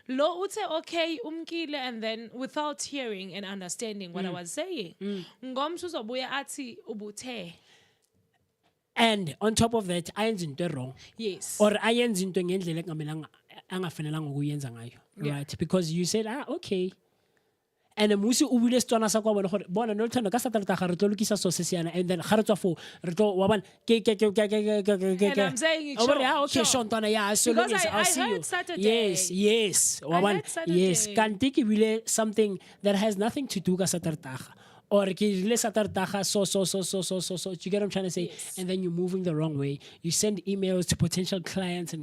Lo uthe okay umkile, and then without hearing and understanding what I was saying. Ngomso uzobuya athi ubuthe. And on top of that, ayenza into wrong. Yes. Or ayenza into ngendlela engamelanga angafanelanga ukuyenza ngayo. Right? Because you said, okay. And Mmusi o bule setswana sa kwa bona gore bona Noluthando ka Saturday ga re tlo lokisa so se siana, and then ga re tswa fo re tlo wa bona ke And I'm saying oh, okay, sure. Yeah, so long as I'll see you. Saturday. Yes. Waban, yes. Kanti ke bile something that has nothing to do ka Saturday. Or so. Do you get what I'm trying to say? Yes. And then you're moving the wrong way. You send emails to potential clients and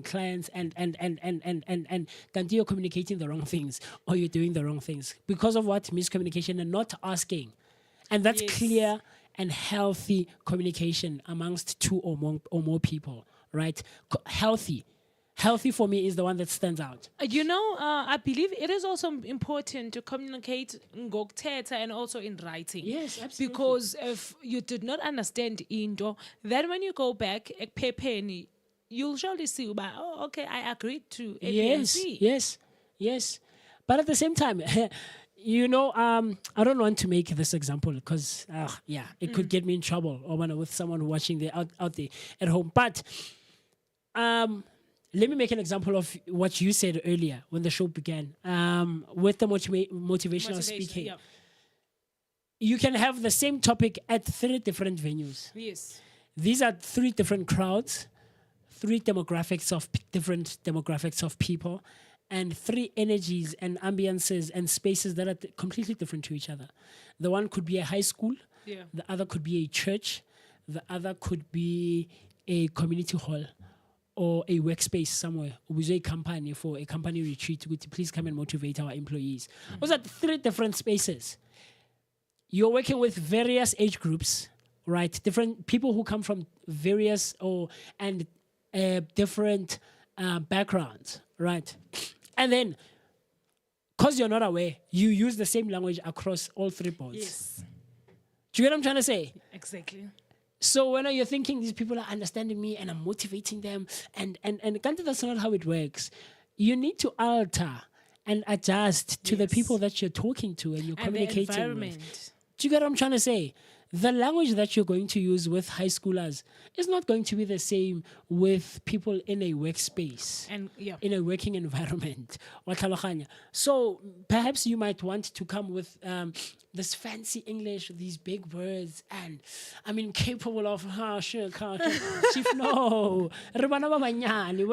you're communicating the wrong things, or you're doing the wrong things because of what? Miscommunication and not asking. And that's clear and healthy communication amongst two or more people, right? Healthy for me is the one that stands out. I believe it is also important to communicate ngokuthetha and also in writing. Yes, absolutely. Because if you did not understand into, then when you go back, ekuphepheni, you'll surely see, okay, I agreed to A, B, and C. Yes. But at the same time, I don't want to make this example because, it could get me in trouble or with someone watching out there at home. But, let me make an example of what you said earlier when the show began with the motivational speaking. Yeah. You can have the same topic at 3 different venues. Yes. These are 3 different crowds, three demographics of different demographics of people, and three energies and ambiances and spaces that are completely different to each other. The one could be a high school, the other could be a church, the other could be a community hall or a workspace somewhere, with a company for a company retreat, please come and motivate our employees. Those are three different spaces. You're working with various age groups, right? Different people who come from various different backgrounds, right? And then, because you're not aware, you use the same language across all three boards. Yes. Do you get what I'm trying to say? Exactly. So when you're thinking these people are understanding me and I'm motivating them, and that's not how it works. You need to alter and adjust to the people that you're talking to and you're communicating the environment. with. Do you get what I'm trying to say? The language that you're going to use with high schoolers is not going to be the same with people in a workspace, And in a working environment. So perhaps you might want to come with this fancy English, these big words, and I mean, capable of, chief, no. We're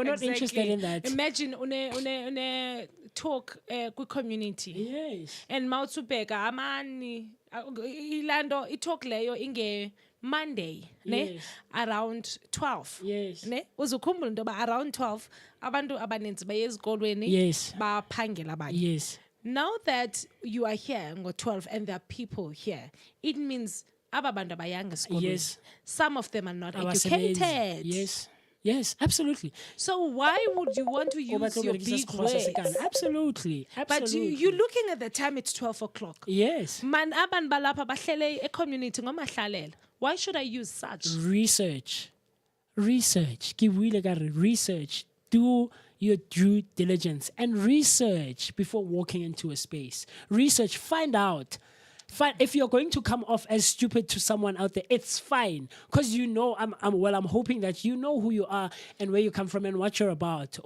not interested in that. Imagine une talk ku community. Yes. And Mautubeka amani ilando italk leyo inge Monday, ne? Yes. Around 12. Yes. Ne? Uzukhumbula into yoba around 12 abantu abaninzi baye ezikolweni Yes. baphangela abanye. Yes. Now that you are here ngo 12 and there are people here, it means aba bantu abayanga esikolweni. Yes. Some of them are not Abasebenzi. educated. Yes. Yes, absolutely. So why would you want to use your big words? Absolutely. But you're looking at the time, it's 12 o'clock. Yes. Man aban balapa bahlele e community ngomahlalela. Why should I use such? Research. Give research. Do your due diligence and research before walking into a space. Research, find out. If you're going to come off as stupid to someone out there, it's fine. Because you know, I'm hoping that you know who you are and where you come from and what you're about.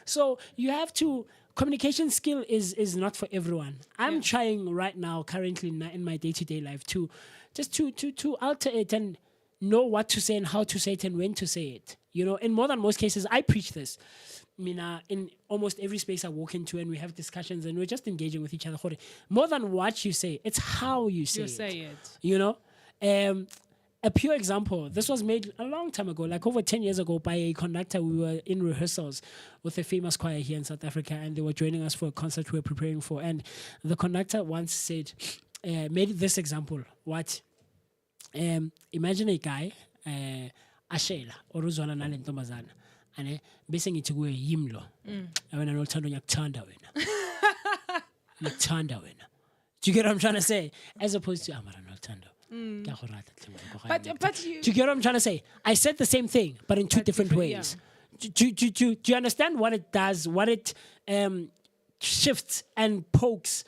So you have to, communication skill is not for everyone. I'm trying right now, currently in my day-to-day life, to alter it and know what to say and how to say it and when to say it. You know, in more than most cases, I preach this. In almost every space I walk into and we have discussions and we're just engaging with each other. More than what you say, it's how you say it. You know? A pure example, this was made a long time ago, like over 10 years ago, by a conductor. We were in rehearsals with a famous choir here in South Africa and they were joining us for a concert we were preparing for. And the conductor once said, made this example. What? Imagine a guy, Ashela, or Uzwana Nalentomazana. Ane bese ngithi kuwe yimlo wena Noluthando ngiyakuthanda wena ngiyakuthanda wena. Do you get what I'm trying to say? As opposed to amara Noluthando But do you get what I'm trying to say? I said the same thing but in two different ways. Do you understand what it does, what it shifts and pokes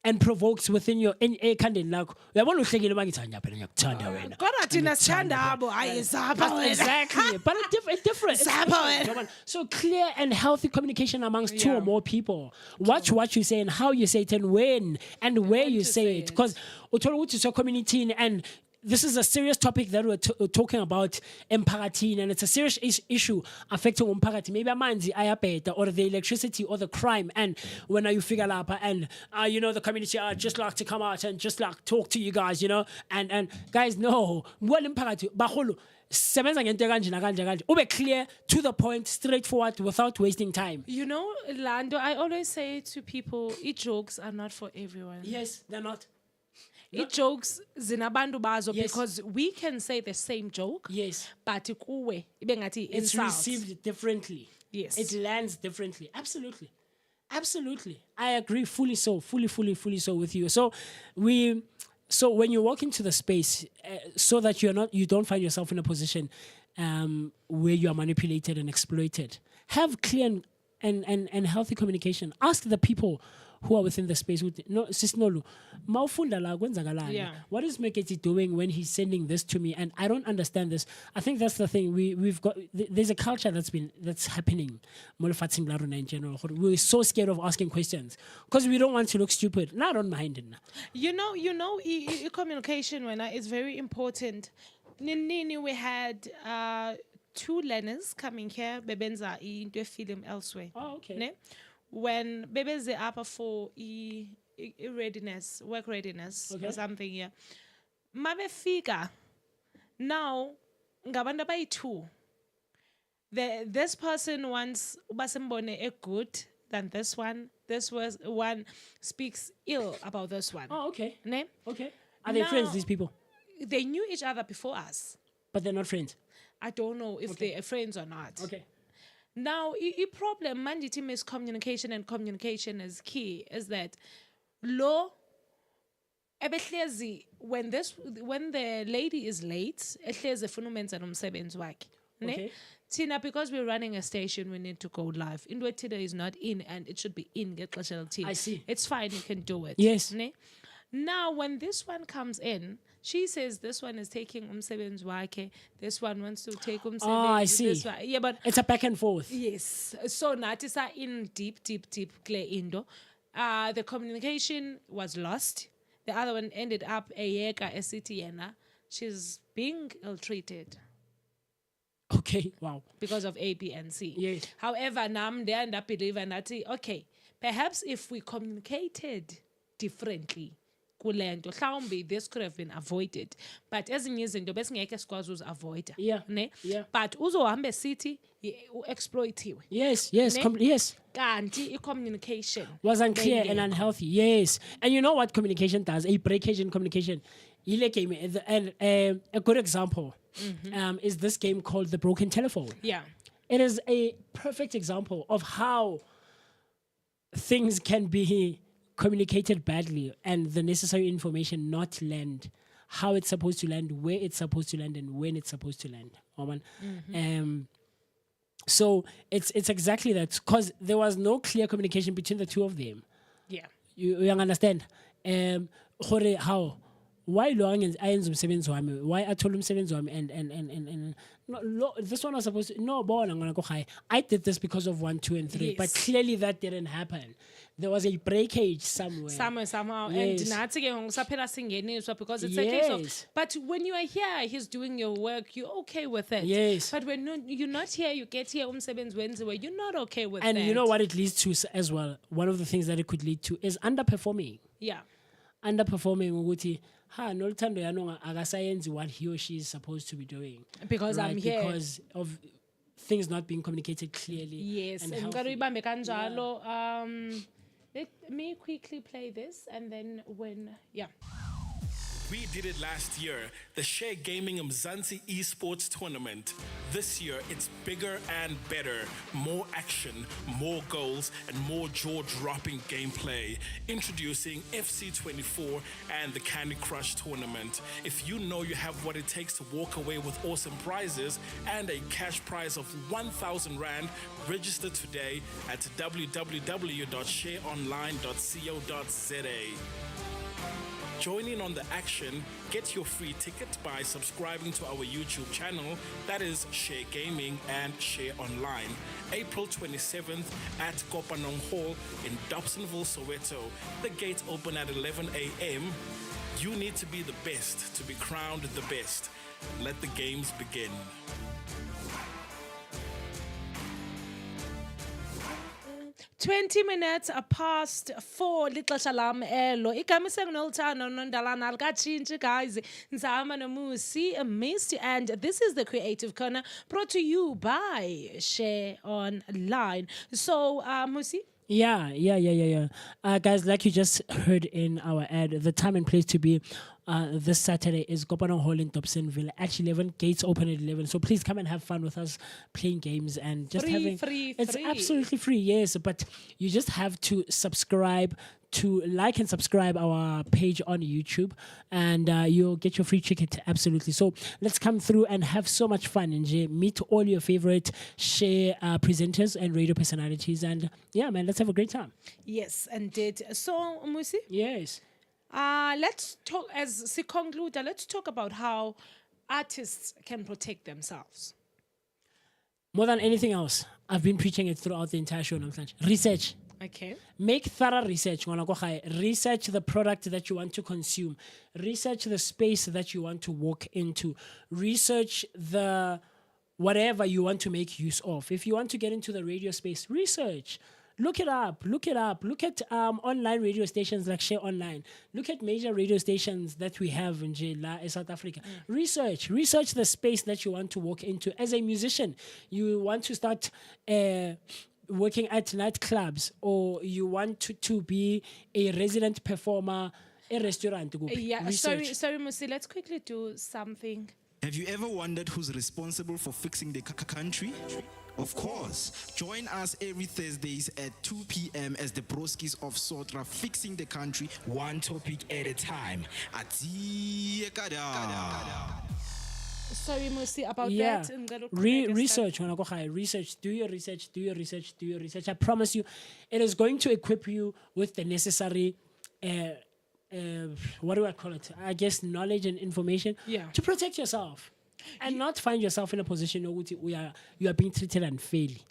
and provokes within your ekhandeni lakho? Uyabona uhlekile mangithi phela ngiyakuthanda wena. Kodwa thina sithanda abo ayizapha wena. Exactly. But it's different. So clear and healthy communication amongst two or more people. Watch what you say and how you say it and when and where you say it. Because uthola ukuthi so community and this is a serious topic that we're talking about emphakathini, and it's a serious issue affecting umphakathi. Maybe amanzi ayabheda or the electricity or the crime. And when you figure out and you know the community are just like to come out and just like talk to you guys, you know, and guys, no, well umphakathi baholo sebenza ngento kanje na kanje kanje. Ube clear, to the point, straightforward, without wasting time. You know, Lando, I always say to people, jokes are not for everyone. Yes, they're not. Jokes zinabantu bazo, because we can say the same joke. Yes. But kuwe ibe ngathi it's insult. received differently. Yes. It lands differently. Absolutely. I agree fully so with you. So when you walk into the space, so that you don't find yourself in a position where you are manipulated and exploited, have clear and healthy communication. Ask the people who are within the space. Sis Nolu, mawufunda la kwenzakalani? What is Meketi doing when he's sending this to me? And I don't understand this. I think that's the thing. We've got, there's a culture that's happening in general. We're so scared of asking questions because we don't want to look stupid. No, I don't mind it. You know, communication when is very important. Nini, we had two learners coming here, bebenza into a film elsewhere. Oh, okay. Ne? When bebeze up for readiness, work readiness Okay. or something, yeah. Mabe fika. Now, ngabantu abayi-2. This person wants ubasembone a good than this one. This was one speaks ill about this one. Oh, okay. Ne? Okay. Are they friends, Now- these people? They knew each other before us. But they're not friends. I don't know if they are friends or not. Okay. Now, the problem, mandate miscommunication and communication is key, is that law, when the lady is late, Okay. Tina, because we're running a station, we need to go live. Indwe Tida is not in, and it should be in. I see. It's fine, you can do it. Yes. Ne? Now, when this one comes in, she says this one is taking umsebenzi wakhe. This one wants to take umsebenzi. I see. This one. Yeah, but It's a back and forth. yes. So Natisa in deep clear indo. The communication was lost. The other one ended up a yeka esitiena. She's being ill-treated Okay. Wow. because of A, B, and C. Yes. However, nam they end up believing that okay, perhaps if we communicated differently, kulento, mhlawumbe this could have been avoided. But ezinye izinto besingeke sikwazi uzi-avoida. Yeah. Ne? Yeah. But uzohamba sithi exploitiwe. Yes. Yes. Ne? Yes. Kanti i-communication Was unclear and bengekho. unhealthy. Yes. And you know what communication does? A breakage in communication. And a good example is this game called The Broken Telephone. Yeah. It is a perfect example of how things can be communicated badly and the necessary information not land how it's supposed to land, where it's supposed to land, and when it's supposed to land. So it's exactly that, because there was no clear communication between the two of them. Yeah. You understand? Gore, how? Why ayenza umsebenzi wami? Why athola umsebenzi wami? And no, this one was supposed to, no, bona ngona ko gae. I did this because of 1, 2, and 3. But Yes. clearly that didn't happen. There was a breakage somewhere. Somehow. Yes. And nathi ke ngisaphela singeniswa because it's a case of, Yes. but when you are here, he's doing your work, you're okay with it. Yes. But when you're not here, you get here umsebenzi wenziwe, you're not okay with And that. you know what it leads to as well? One of the things that it could lead to is underperforming. Yeah. Underperforming ukuthi Noluthando yanonga akasayenzi what he or she is supposed to be doing. Because I'm here. Because of things not being communicated clearly. Yes. and And healthy. ngikari ibambe kanjalo. Let me quickly play this and then yeah. We did it last year, the Share Gaming Mzansi Esports Tournament. This year, it's bigger and better. More action, more goals, and more jaw-dropping gameplay. Introducing FC24 and the Candy Crush Tournament. If you know you have what it takes to walk away with awesome prizes and a cash prize of 1,000 Rand, register today at www.shareonline.co.za. Join in on the action. Get your free ticket by subscribing to our YouTube channel, that is Share Gaming and Share Online. April 27th at Kopanong Hall in Dobsonville, Soweto. The gates open at 11 a.m. You need to be the best to be crowned the best. Let the games begin. Twenty minutes past 4 lixesha lam elo igama Noluthando Nondalana alikatshintshi guys nzama noMmusi Shole, and this is the Creative Corner brought to you by Share Online. So Mmusi, Yeah. Guys, like you just heard in our ad, the time and place to be this Saturday is Kopanong Hall in Dobsonville at 11. Gates open at 11. So please come and have fun with us playing games and just having... It's free. absolutely free, yes. But you just have to subscribe, to like and subscribe our page on YouTube, and you'll get your free ticket, absolutely. So let's come through and have so much fun and meet all your favorite Share presenters and radio personalities, and yeah, man, let's have a great time. yes, indeed. So Mmusi, Yes. let's talk as we conclude. Let's talk about how artists can protect themselves. More than anything else, I've been preaching it throughout the entire show. Research. Okay. Make thorough research. Research the product that you want to consume. Research the space that you want to walk into. Research the whatever you want to make use of. If you want to get into the radio space, research. Look it up. Look at online radio stations like Share Online. Look at major radio stations that we have in South Africa. Research the space that you want to walk into. As a musician, you want to start working at nightclubs, or you want to be a resident performer, a restaurant. Yeah, Research. sorry, Mmusi, let's quickly do something. Have you ever wondered who's responsible for fixing the country? Of course. Join us every Thursdays at 2 p.m. as the broskies of Sotra fixing the country one topic at a time. Sorry, Mmusi, about Yeah. that. Ngicela ukuqhubeka, Research. When I go high, research. Do your research. I promise you, it is going to equip you with the necessary. What do I call it? I guess knowledge and information to protect yourself and not find yourself in a position where you are being treated unfairly.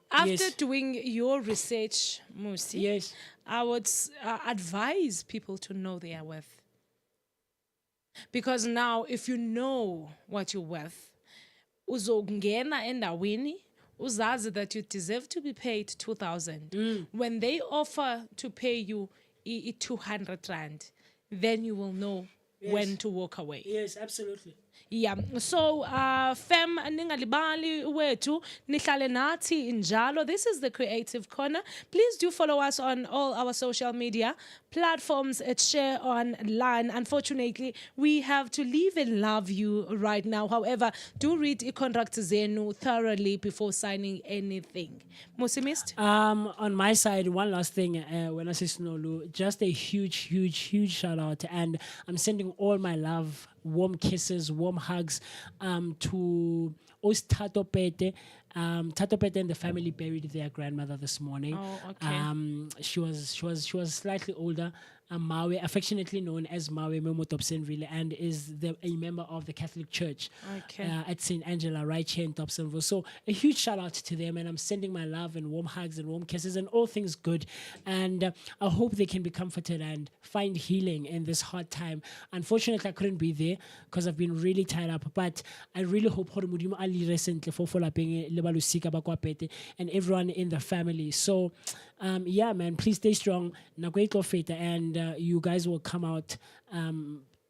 After doing your research, Mmusi, Yes. I would advise people to know their worth. Because now, if you know what you're worth, uzongena endaweni, uzazi that you deserve to be paid 2,000. When they offer to pay you 200 rand, then you will know when to walk away. Yes, absolutely. Yeah. So, fam, ningalibali wetu, nihlale nathi injalo. This is the Creative Corner. Please do follow us on all our social media platforms at Share Online. Unfortunately, we have to leave and love you right now. However, do read contract zenu thoroughly before signing anything. Mmusi missed? On my side, one last thing, when I say Snolu, just a huge shout out, and I'm sending all my love, warm kisses, warm hugs to Tato Pete. Tato Pete and the family buried their grandmother this morning. Oh, okay. She was slightly older. Mawe, affectionately known as Mawe Memo Dobsonville, and is a member of the Catholic Church at St. Angela, right here in Dobsonville. So a huge shout out to them, and I'm sending my love and warm hugs and warm kisses and all things good. And I hope they can be comforted and find healing in this hard time. Unfortunately, I couldn't be there because I've been really tied up, but I really hope Modimo Ali recently for and everyone in the family. So yeah, man, please stay strong. And you guys will come out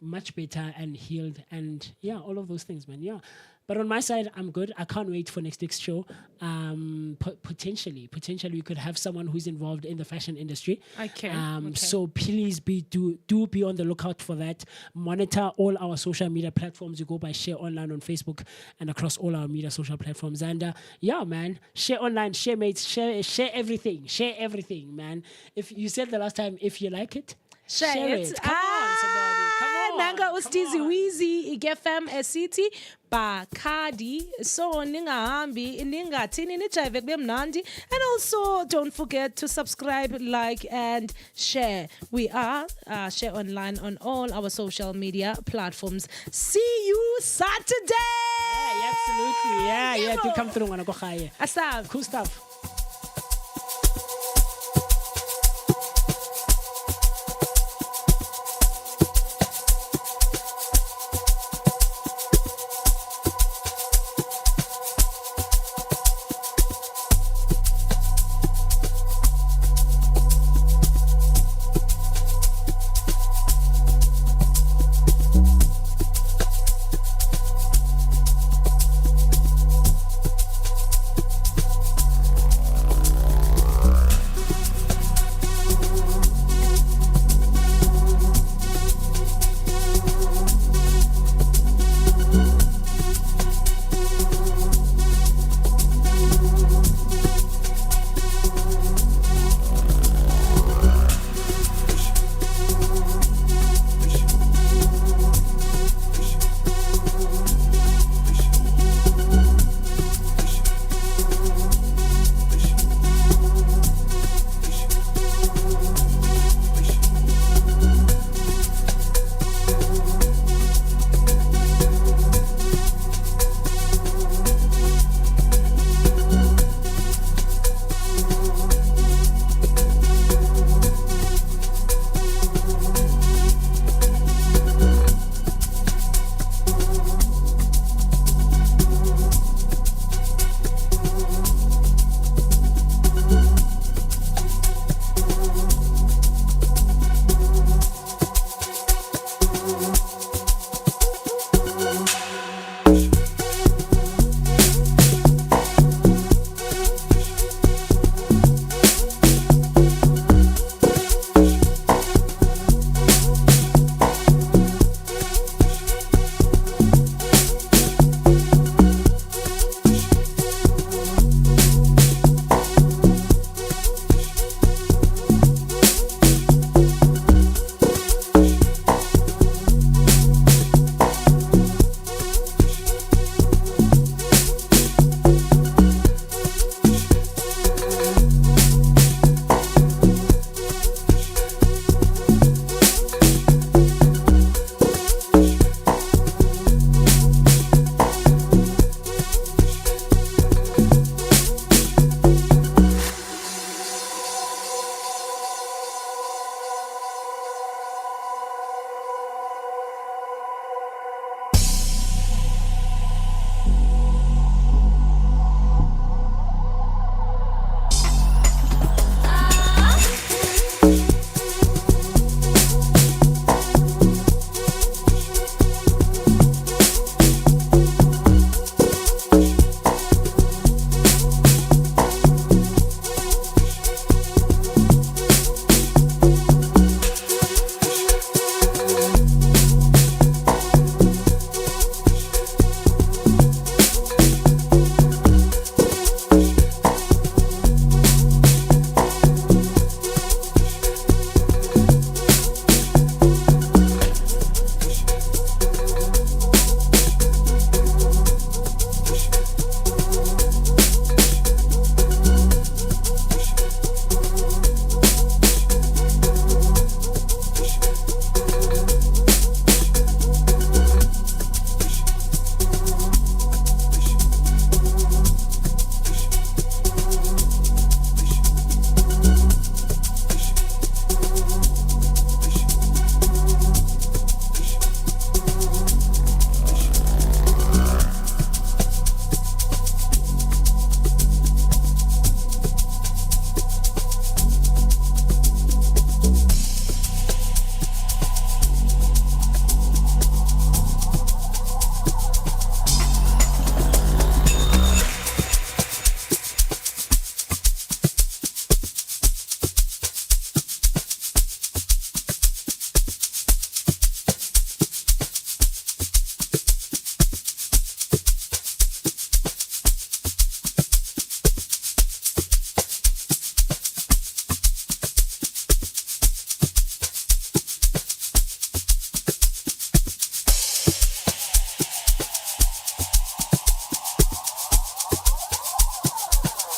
much better and healed, and yeah, all of those things, man. Yeah. But on my side, I'm good. I can't wait for next week's show. Potentially, we could have someone who's involved in the fashion industry. Okay. So please do be on the lookout for that. Monitor all our social media platforms. You go by Share Online on Facebook and across all our media social platforms. And yeah, man, Share Online, Share Mates, share everything, man. If you said the last time, if you like it, share it. Come on, somebody. Come on. Nanga ustizi wizi igefem city Bacardi. So ningahambi ningathini nijive kube mnandi. And also don't forget to subscribe, like and share. We are Share Online on all our social media platforms. See you Saturday. Yeah, absolutely. Yeah, do come through. Asaf. Cool stuff.